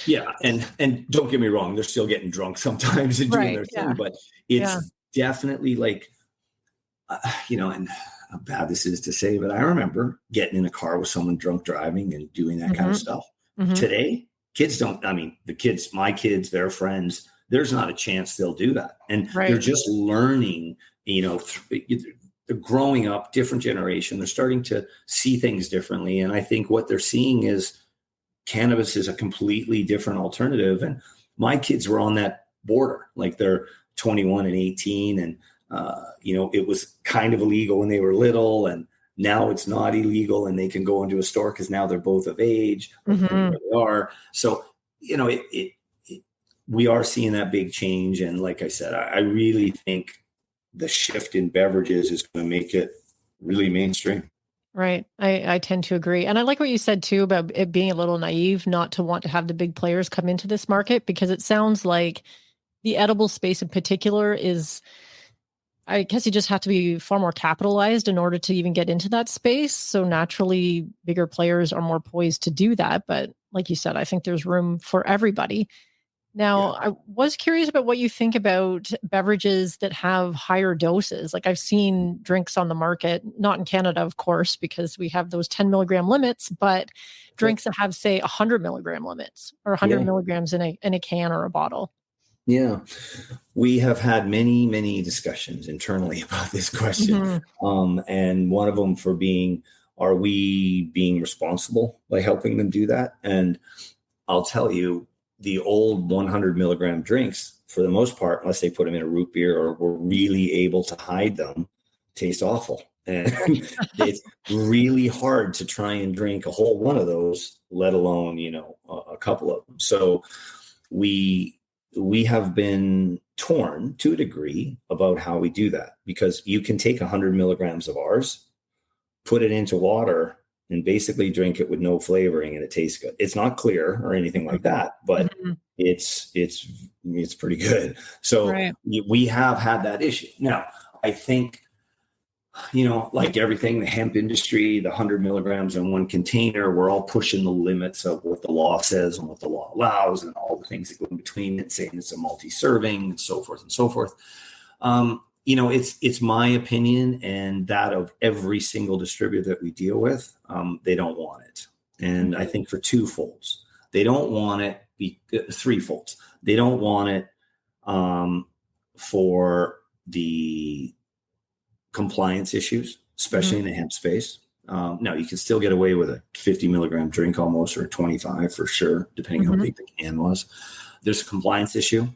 yeah. And don't get me wrong, they're still getting drunk sometimes and doing their thing, but it's definitely like, and how bad this is to say, but I remember getting in a car with someone drunk driving and doing that kind of stuff. Today, kids don't, my kids, their friends, there's not a chance they'll do that. And they're just learning, they're growing up, different generation. They're starting to see things differently. And I think what they're seeing is cannabis is a completely different alternative. And my kids were on that border, like they're 21 and 18. And, it was kind of illegal when they were little, and now it's not illegal and they can go into a store because now they're both of age, where they are. So, we are seeing that big change. And like I said, I really think the shift in beverages is going to make it really mainstream. Right. I tend to agree. And I like what you said too about it being a little naive not to want to have the big players come into this market, because it sounds like the edible space in particular is, I guess you just have to be far more capitalized in order to even get into that space. So naturally, bigger players are more poised to do that. But like you said, I think there's room for everybody. Now, I was curious about what you think about beverages that have higher doses. Like I've seen drinks on the market, not in Canada, of course, because we have those 10 milligram limits, but drinks that have, say, 100 milligram limits or 100 milligrams in a can or a bottle. Yeah, we have had many, many discussions internally about this question. And one of them are we being responsible by helping them do that? And I'll tell you, the old 100 milligram drinks, for the most part, unless they put them in a root beer or were really able to hide them, taste awful. And it's really hard to try and drink a whole one of those, let alone, a couple of them. So we have been torn to a degree about how we do that, because you can take 100 milligrams of ours, put it into water, and basically drink it with no flavoring, and it tastes good. It's not clear or anything like that, but it's pretty good. So we have had that issue. Now, I think, like everything, the hemp industry, the 100 milligrams in one container, we're all pushing the limits of what the law says and what the law allows and all the things that go in between it, saying it's a multi-serving and so forth and so forth. It's my opinion and that of every single distributor that we deal with. They don't want it. And I think for two folds, they don't want it, three folds. They don't want it for the compliance issues, especially in the hemp space. Now you can still get away with a 50 milligram drink almost, or a 25 for sure, depending on how big the can was. There's a compliance issue.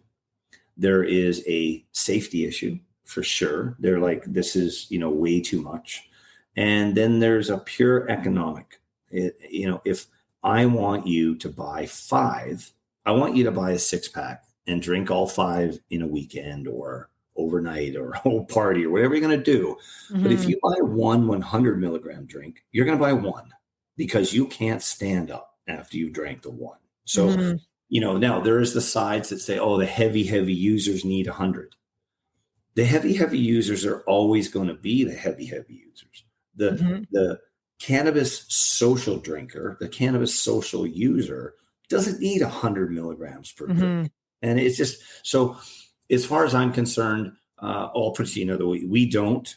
There is a safety issue for sure. They're like, this is, way too much. And then there's a pure economic, if I want you to buy 5, I want you to buy a 6-pack and drink all 5 in a weekend or overnight or a whole party or whatever you're going to do. But if you buy one 100 milligram drink, you're going to buy one because you can't stand up after you drank the one. So, now there is the sides that say, oh, the heavy users need 100. the heavy users are always going to be the heavy users. The cannabis social drinker, the cannabis social user doesn't need 100 milligrams per drink. And it's just, so as far as I'm concerned, I'll put you know, we don't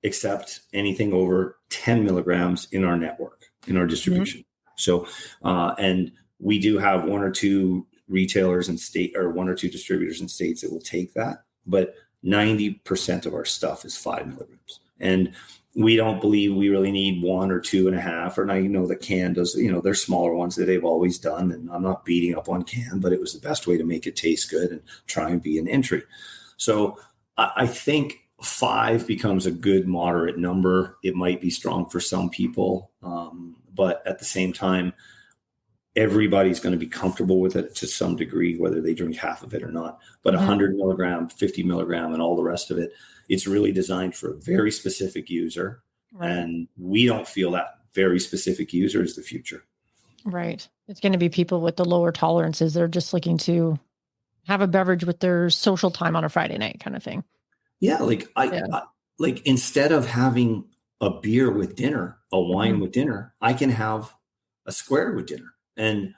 accept anything over 10 milligrams in our network, in our distribution. So, and we do have one or two retailers in state, or one or two distributors in states that will take that, but 90% of our stuff is 5 milligrams. And we don't believe we really need 1 or 2.5, or now, you know, the can does, you know, they're smaller ones that they've always done. And I'm not beating up on can, but it was the best way to make it taste good and try and be an entry. So I think 5 becomes a good moderate number. It might be strong for some people, but at the same time, everybody's going to be comfortable with it to some degree, whether they drink half of it or not. But 100 milligram, 50 milligram, and all the rest of it, it's really designed for a very specific user. Right. And we don't feel that very specific user is the future. Right. It's going to be people with the lower tolerances. They're just looking to have a beverage with their social time on a Friday night kind of thing. Yeah. Like I like, instead of having a beer with dinner, a wine with dinner, I can have a square with dinner. And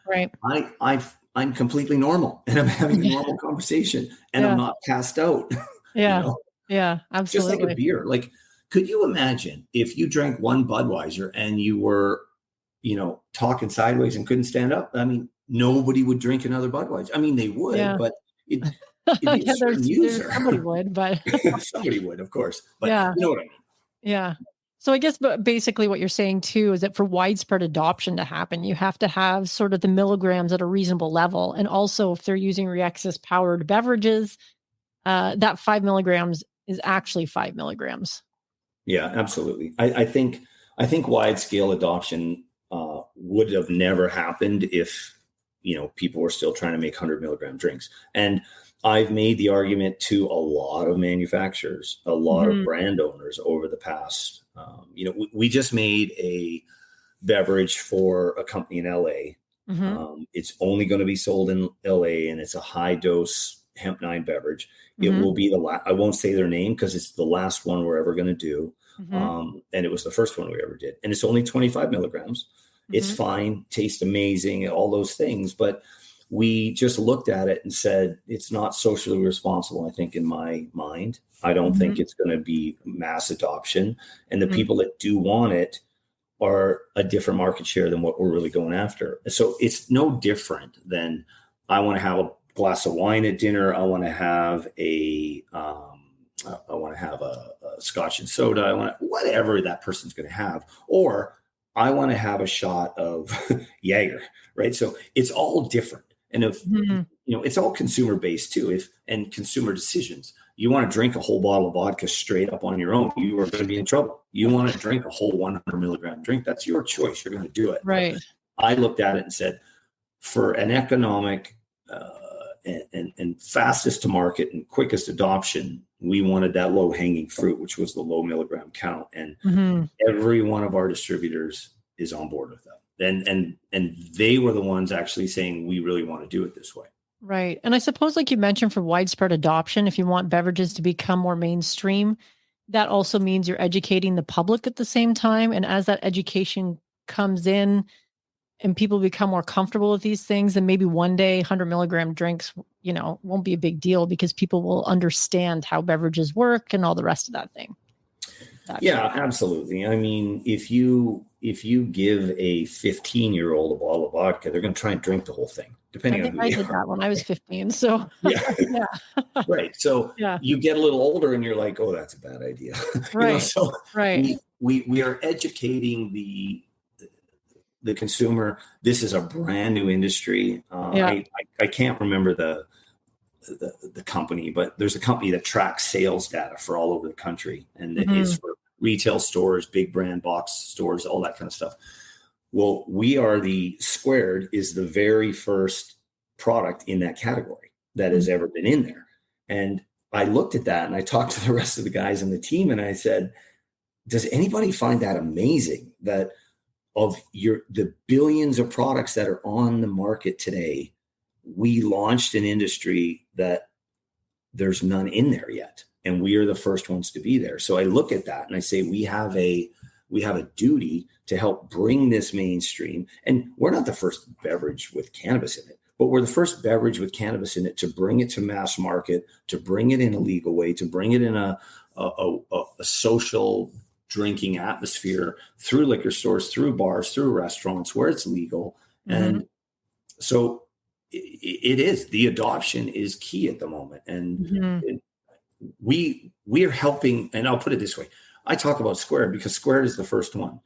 I'm completely normal, and I'm having a normal conversation, and I'm not passed out. Yeah. You know? Yeah, absolutely. Just like a beer. Like, could you imagine if you drank one Budweiser and you were, you know, talking sideways and couldn't stand up? I mean, nobody would drink another Budweiser. I mean, they would, but it'd be a certain user. Somebody would, but somebody would, of course. But you know what I mean? Yeah. So I guess basically what you're saying too is that for widespread adoption to happen, you have to have sort of the milligrams at a reasonable level. And also if they're using Rexis powered beverages, that 5 milligrams is actually 5 milligrams. Yeah, absolutely. I think wide scale adoption would have never happened if, you know, people were still trying to make 100 milligram drinks. And I've made the argument to a lot of manufacturers, a lot of brand owners over the past. You know, we just made a beverage for a company in LA. It's only going to be sold in LA, and it's a high dose hemp 9 beverage. It will be I won't say their name because it's the last one we're ever going to do. And it was the first one we ever did. And it's only 25 milligrams. It's fine, tastes amazing, all those things. But we just looked at it and said, it's not socially responsible, I think, in my mind. I don't think it's going to be mass adoption. And the people that do want it are a different market share than what we're really going after. So it's no different than I want to have a glass of wine at dinner. I want to have a scotch and soda. Whatever that person's going to have, or I want to have a shot of Jaeger, right? So it's all different. And if, you know, it's all consumer based too, and consumer decisions. You want to drink a whole bottle of vodka straight up on your own, you are going to be in trouble. You want to drink a whole 100 milligram drink, that's your choice. You're going to do it. Right. But I looked at it and said, for an economic and fastest to market and quickest adoption, we wanted that low hanging fruit, which was the low milligram count. And every one of our distributors is on board with that. And they were the ones actually saying, we really want to do it this way. Right. And I suppose, like you mentioned, for widespread adoption, if you want beverages to become more mainstream, that also means you're educating the public at the same time. And as that education comes in and people become more comfortable with these things, and maybe one day 100 milligram drinks, you know, won't be a big deal because people will understand how beverages work and all the rest of that thing. Absolutely. I mean, if you give a 15-year-old a bottle of vodka, they're going to try and drink the whole thing. Depending on who I did that when I was 15. So right. So you get a little older and you're like, oh, that's a bad idea. Right. You know, so we are educating the consumer. This is a brand new industry. I can't remember the company, but there's a company that tracks sales data for all over the country, and it's for retail stores, big brand box stores, all that kind of stuff. Well, Squared is the very first product in that category that has ever been in there. And I looked at that and I talked to the rest of the guys on the team and I said, does anybody find that amazing that of the billions of products that are on the market today, we launched an industry that there's none in there yet. and we are the first ones to be there. So I look at that and I say, we have a duty to help bring this mainstream. And we're not the first beverage with cannabis in it, but we're the first beverage with cannabis in it to bring it to mass market, to bring it in a legal way, to bring it in a social drinking atmosphere through liquor stores, through bars, through restaurants where it's legal. And so it is, the adoption is key at the moment. And we are helping, and I'll put it this way. I talk about Square because Square is the first one.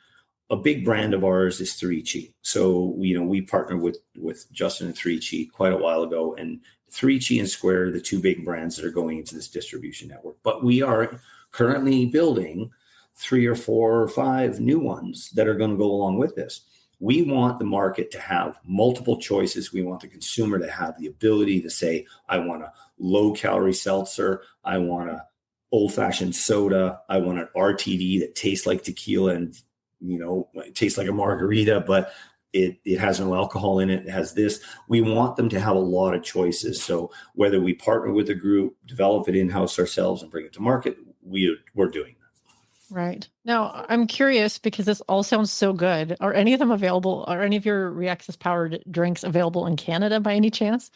A big brand of ours is 3Chi. So, we partnered with Justin and 3Chi quite a while ago, and 3Chi and Square are the two big brands that are going into this distribution network. But we are currently building 3 or 4 or 5 new ones that are going to go along with this. We want the market to have multiple choices. We want the consumer to have the ability to say, I want a low calorie seltzer. I want a old fashioned soda. I want an RTD that tastes like tequila and, it tastes like a margarita, but it has no alcohol in it. It has this. We want them to have a lot of choices. So whether we partner with a group, develop it in-house ourselves and bring it to market, we're doing that. Right. Now, I'm curious because this all sounds so good. Are any of them available? Are any of your Rexis powered drinks available in Canada by any chance?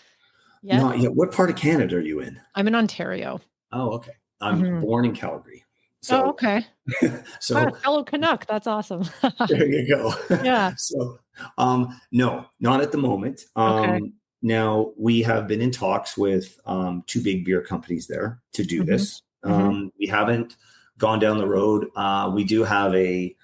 Yet? Not yet. What part of Canada are you in? I'm in Ontario. Oh, okay. I'm born in Calgary. So, okay. So fellow Canuck. That's awesome. There you go. Yeah. So, no, not at the moment. Okay. Now we have been in talks with 2 big beer companies there to do this. We haven't gone down the road. We do have I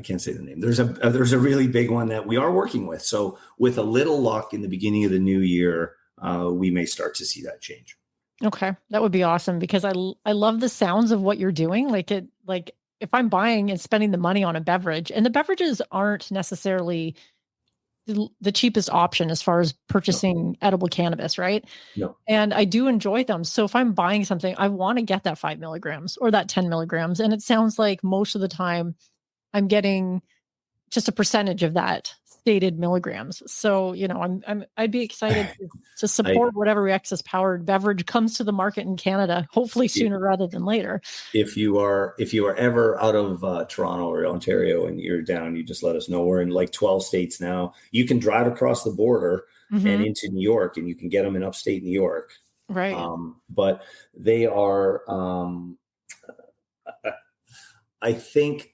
can't say the name. There's a really big one that we are working with. So with a little luck in the beginning of the new year, we may start to see that change. Okay. That would be awesome because I love the sounds of what you're doing. Like if I'm buying and spending the money on a beverage, and the beverages aren't necessarily the cheapest option as far as purchasing edible cannabis, right? No. And I do enjoy them. So if I'm buying something, I want to get that 5 milligrams or that 10 milligrams. And it sounds like most of the time I'm getting just a percentage of that stated milligrams. So, I'd be excited to support whatever Rexis powered beverage comes to the market in Canada, hopefully sooner rather than later. If you are ever out of Toronto or Ontario and you're down, you just let us know. We're in like 12 states now. You can drive across the border and into New York, and you can get them in upstate New York. Right. But they are, I think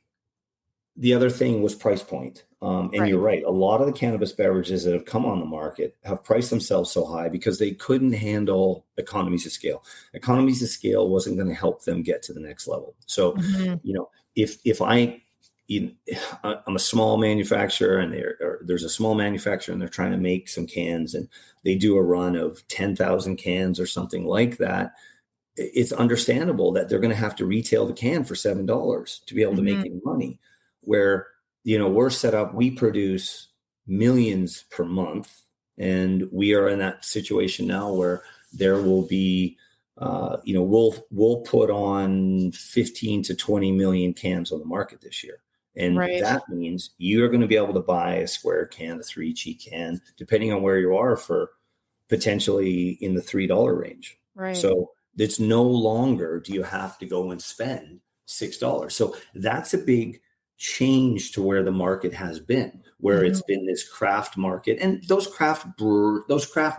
the other thing was price point. And You're right. A lot of the cannabis beverages that have come on the market have priced themselves so high because they couldn't handle economies of scale. Economies of scale wasn't going to help them get to the next level. So, if I'm a small manufacturer and there's a small manufacturer and they're trying to make some cans and they do a run of 10,000 cans or something like that, it's understandable that they're going to have to retail the can for $7 to be able to make any money. Where, we're set up, we produce millions per month, and we are in that situation now where there will be, we'll put on 15 to 20 million cans on the market this year. And that means you're going to be able to buy a Square can, a 3Chi can, depending on where you are, for potentially in the $3 range. Right. So it's no longer do you have to go and spend $6. So that's a big change to where the market has been, where it's been this craft market, and those craft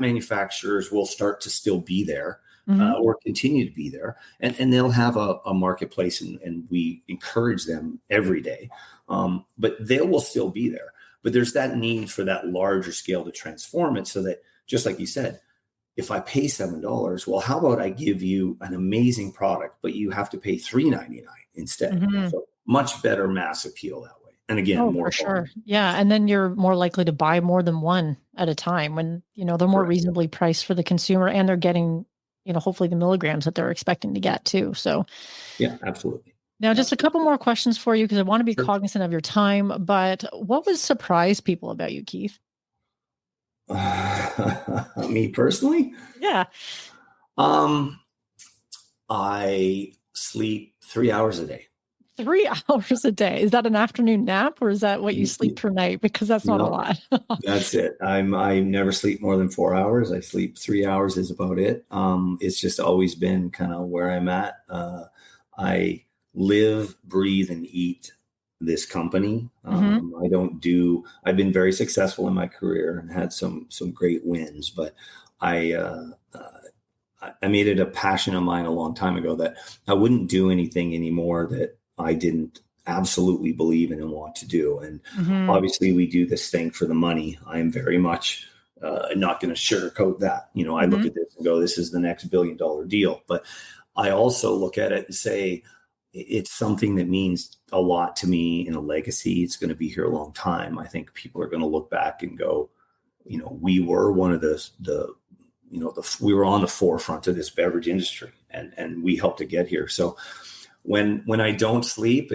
manufacturers will start to still be there or continue to be there, and they'll have a marketplace, and we encourage them every day. But they will still be there. But there's that need for that larger scale to transform it so that, just like you said, if I pay $7, well, how about I give you an amazing product, but you have to pay $3.99 instead? So much better mass appeal that way. And again, more for sure. Yeah. And then you're more likely to buy more than one at a time when, they're more reasonably priced for the consumer, and they're getting, hopefully the milligrams that they're expecting to get too. So yeah, absolutely. Now, just a couple more questions for you, because I want to be cognizant of your time, but what would surprise people about you, Keith? Me personally? Yeah. I sleep 3 hours a day. 3 hours a day. Is that an afternoon nap or is that what you sleep per night? Because that's not a lot. That's it. I never sleep more than 4 hours. I sleep 3 hours is about it. It's just always been kind of where I'm at. I live, breathe, and eat this company. I've been very successful in my career and had some great wins, but I made it a passion of mine a long time ago that I wouldn't do anything anymore that I didn't absolutely believe in and want to do. And obviously we do this thing for the money. I am very much not going to sugarcoat that. I look at this and go, this is the next $1 billion deal. But I also look at it and say, it's something that means a lot to me in a legacy. It's going to be here a long time. I think people are going to look back and go, we were one of we were on the forefront of this beverage industry and we helped to get here. So when I don't sleep,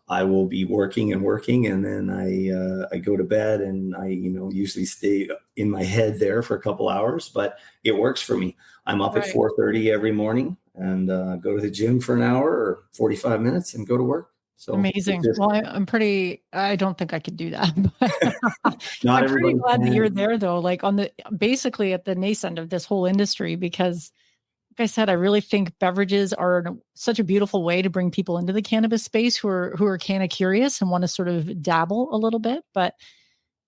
I will be working and then I go to bed and I, usually stay in my head there for a couple hours, but it works for me. I'm up at 4:30 every morning and go to the gym for an hour or 45 minutes and go to work. So amazing. Well, I don't think I could do that. Not I'm pretty glad can. that you're there though, like basically at the nascent of this whole industry, because like I said, I really think beverages are such a beautiful way to bring people into the cannabis space who are kind of curious and want to sort of dabble a little bit. But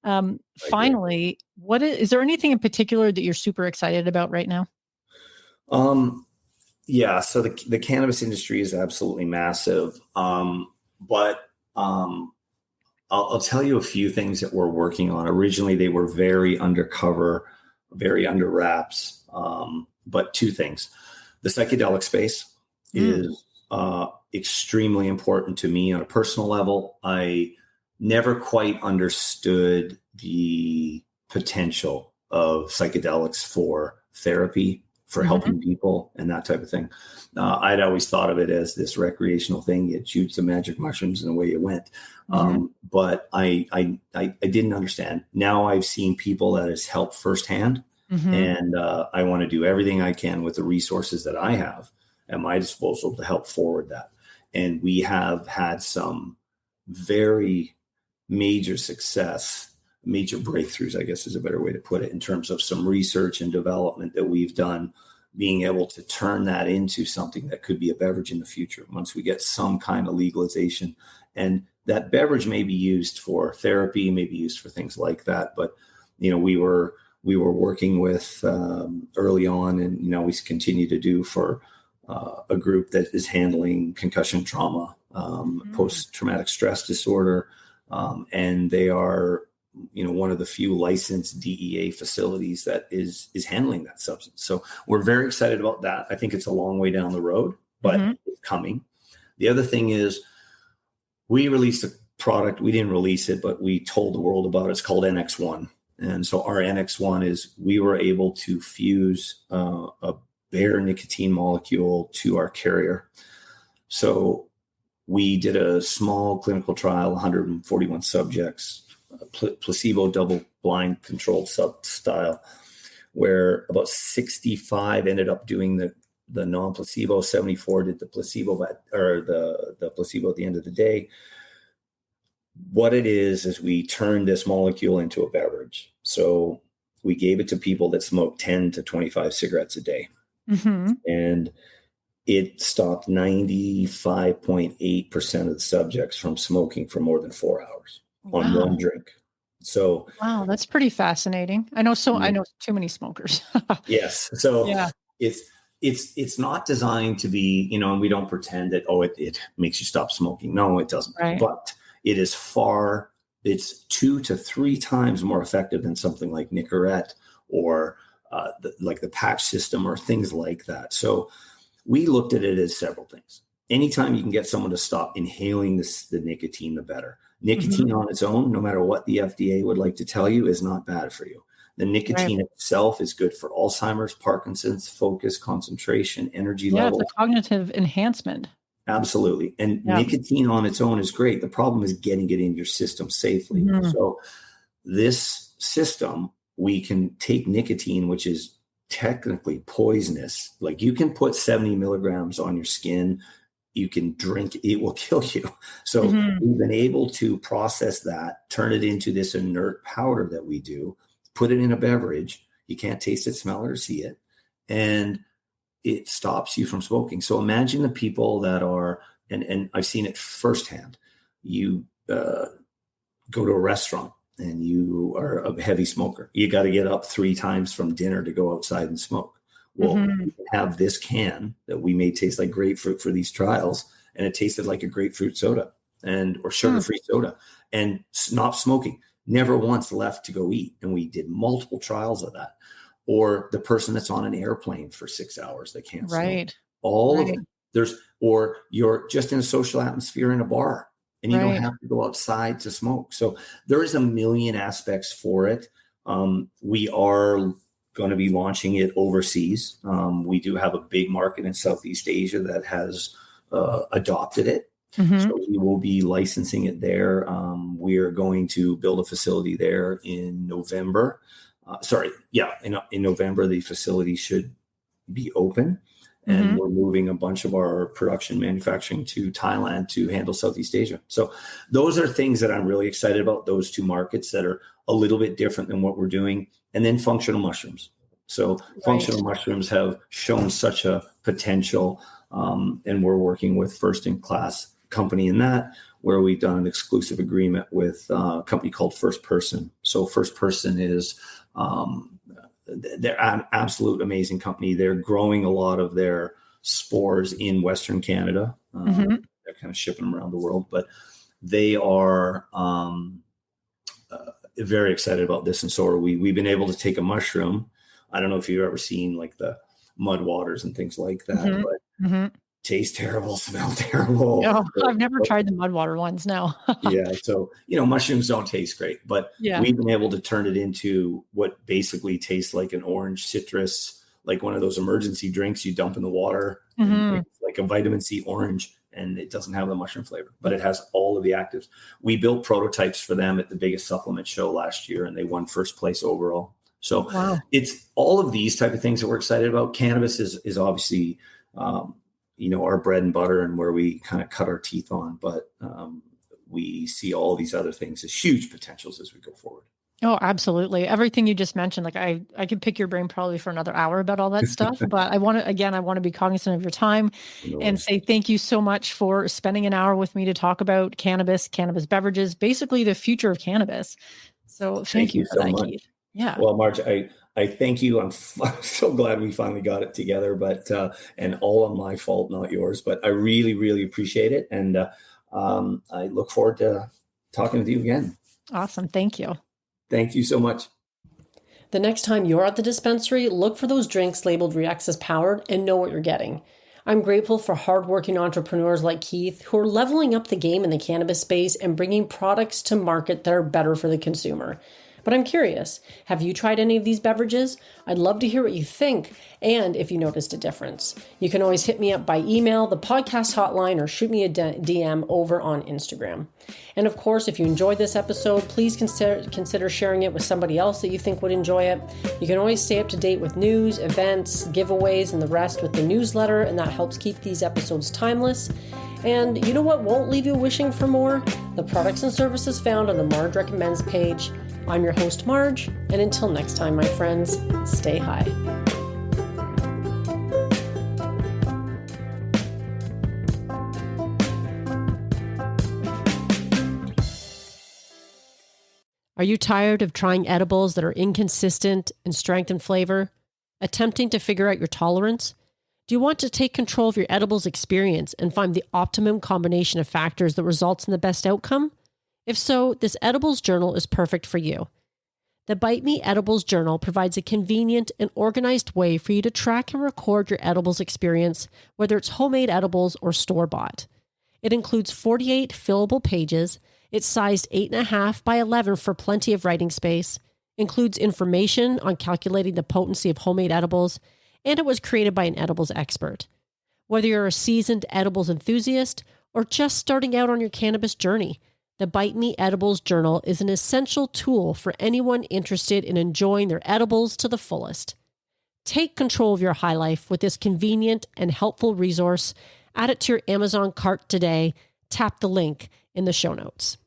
finally, is there anything in particular that you're super excited about right now? Yeah. So the cannabis industry is absolutely massive. But I'll tell you a few things that we're working on. Originally, they were very undercover, very under wraps. But two things. The psychedelic space is extremely important to me on a personal level. I never quite understood the potential of psychedelics for therapy, for helping people and that type of thing. I'd always thought of it as this recreational thing. You shoot some magic mushrooms and away you went. But I didn't understand. Now I've seen people that has helped firsthand. And I want to do everything I can with the resources that I have at my disposal to help forward that. And we have had some very major breakthroughs, I guess is a better way to put it, in terms of some research and development that we've done, being able to turn that into something that could be a beverage in the future once we get some kind of legalization. And that beverage may be used for therapy, may be used for things like that. But, we were working with early on, and we continue to do for a group that is handling concussion trauma, post-traumatic stress disorder, and they are one of the few licensed DEA facilities that is handling that substance. So we're very excited about that. I think it's a long way down the road, but it's coming. The other thing is we released a product. We didn't release it, but we told the world about it. It's called NX1. And so our NX1 is we were able to fuse a bare nicotine molecule to our carrier. So we did a small clinical trial, 141 subjects, placebo double-blind controlled style, where about 65 ended up doing the non-placebo, 74 did the placebo, or the placebo at the end of the day. What it is we turned this molecule into a beverage. So we gave it to people that smoke 10 to 25 cigarettes a day. And it stopped 95.8% of the subjects from smoking for more than 4 hours on one drink. So wow, that's pretty fascinating. I know too many smokers. Yes. So it's not designed to be, and we don't pretend that, it makes you stop smoking. No, it doesn't. Right. But it is it's 2 to 3 times more effective than something like Nicorette or like the patch system or things like that. So we looked at it as several things. Anytime you can get someone to stop inhaling the nicotine, the better. Nicotine on its own, no matter what the FDA would like to tell you, is not bad for you. The nicotine itself is good for Alzheimer's, Parkinson's, focus, concentration, energy level. It's a cognitive enhancement. Absolutely. And nicotine on its own is great. The problem is getting it in your system safely. So this system, we can take nicotine, which is technically poisonous. Like you can put 70 milligrams on your skin you can drink, it will kill you. So we've been able to process that, turn it into this inert powder that we do, put it in a beverage. You can't taste it, smell it, or see it. And it stops you from smoking. So imagine the people that are, and I've seen it firsthand. You go to a restaurant and you are a heavy smoker. You got to get up 3 times from dinner to go outside and smoke. Well, we have this can that we made taste like grapefruit for these trials, and it tasted like a grapefruit soda or sugar-free soda, and not smoking. Never once left to go eat. And we did multiple trials of that. Or the person that's on an airplane for 6 hours that can't smoke. All of it. Or you're just in a social atmosphere in a bar and you don't have to go outside to smoke. So there is a million aspects for it. We are going to be launching it overseas. We do have a big market in Southeast Asia that has adopted it. So we will be licensing it there. We are going to build a facility there in November. In November, the facility should be open, and we're moving a bunch of our production manufacturing to Thailand to handle Southeast Asia. So those are things that I'm really excited about, those 2 markets that are a little bit different than what we're doing. And then functional mushrooms. So functional mushrooms have shown such a potential, and we're working with first-in-class company in that, where we've done an exclusive agreement with a company called First Person. So First Person is they're an absolute amazing company. They're growing a lot of their spores in Western Canada. They're kind of shipping them around the world, but they are very excited about this. And so are we. We've been able to take a mushroom. I don't know if you've ever seen like the mud waters and things like that, but taste terrible, smell terrible. No, I've never tried the mud water ones. No. Yeah. So, mushrooms don't taste great, but we've been able to turn it into what basically tastes like an orange citrus, like one of those emergency drinks you dump in the water, like a vitamin C orange, and it doesn't have the mushroom flavor, but it has all of the actives. We built prototypes for them at the biggest supplement show last year, and they won first place overall. So it's all of these type of things that we're excited about. Cannabis is obviously, our bread and butter and where we kind of cut our teeth on, but we see all these other things as huge potentials as we go forward. Oh, absolutely. Everything you just mentioned, like I could pick your brain probably for another hour about all that stuff, but I want to be cognizant of your time and say thank you so much for spending an hour with me to talk about cannabis beverages, basically the future of cannabis. So thank you for that, much. Keith. Yeah. Well, Marge, I thank you. I'm so glad we finally got it together, but and all on my fault, not yours. But I really, really appreciate it, and I look forward to talking with you again. Awesome. Thank you. Thank you so much. The next time you're at the dispensary, look for those drinks labeled Rexis powered and know what you're getting. I'm grateful for hardworking entrepreneurs like Keith who are leveling up the game in the cannabis space and bringing products to market that are better for the consumer. But I'm curious, have you tried any of these beverages? I'd love to hear what you think and if you noticed a difference. You can always hit me up by email, the podcast hotline, or shoot me a DM over on Instagram. And of course, if you enjoyed this episode, please consider sharing it with somebody else that you think would enjoy it. You can always stay up to date with news, events, giveaways, and the rest with the newsletter, and that helps keep these episodes timeless. And you know what won't leave you wishing for more? The products and services found on the Marge Recommends page. I'm your host, Marge, and until next time, my friends, stay high. Are you tired of trying edibles that are inconsistent in strength and flavor? Attempting to figure out your tolerance? Do you want to take control of your edibles experience and find the optimum combination of factors that results in the best outcome? If so, this edibles journal is perfect for you. The Bite Me Edibles Journal provides a convenient and organized way for you to track and record your edibles experience, whether it's homemade edibles or store-bought. It includes 48 fillable pages. It's sized 8.5 by 11 for plenty of writing space, includes information on calculating the potency of homemade edibles, and it was created by an edibles expert. Whether you're a seasoned edibles enthusiast or just starting out on your cannabis journey, the Bite Me Edibles Journal is an essential tool for anyone interested in enjoying their edibles to the fullest. Take control of your high life with this convenient and helpful resource Add it to your Amazon cart today. Tap the link in the show notes.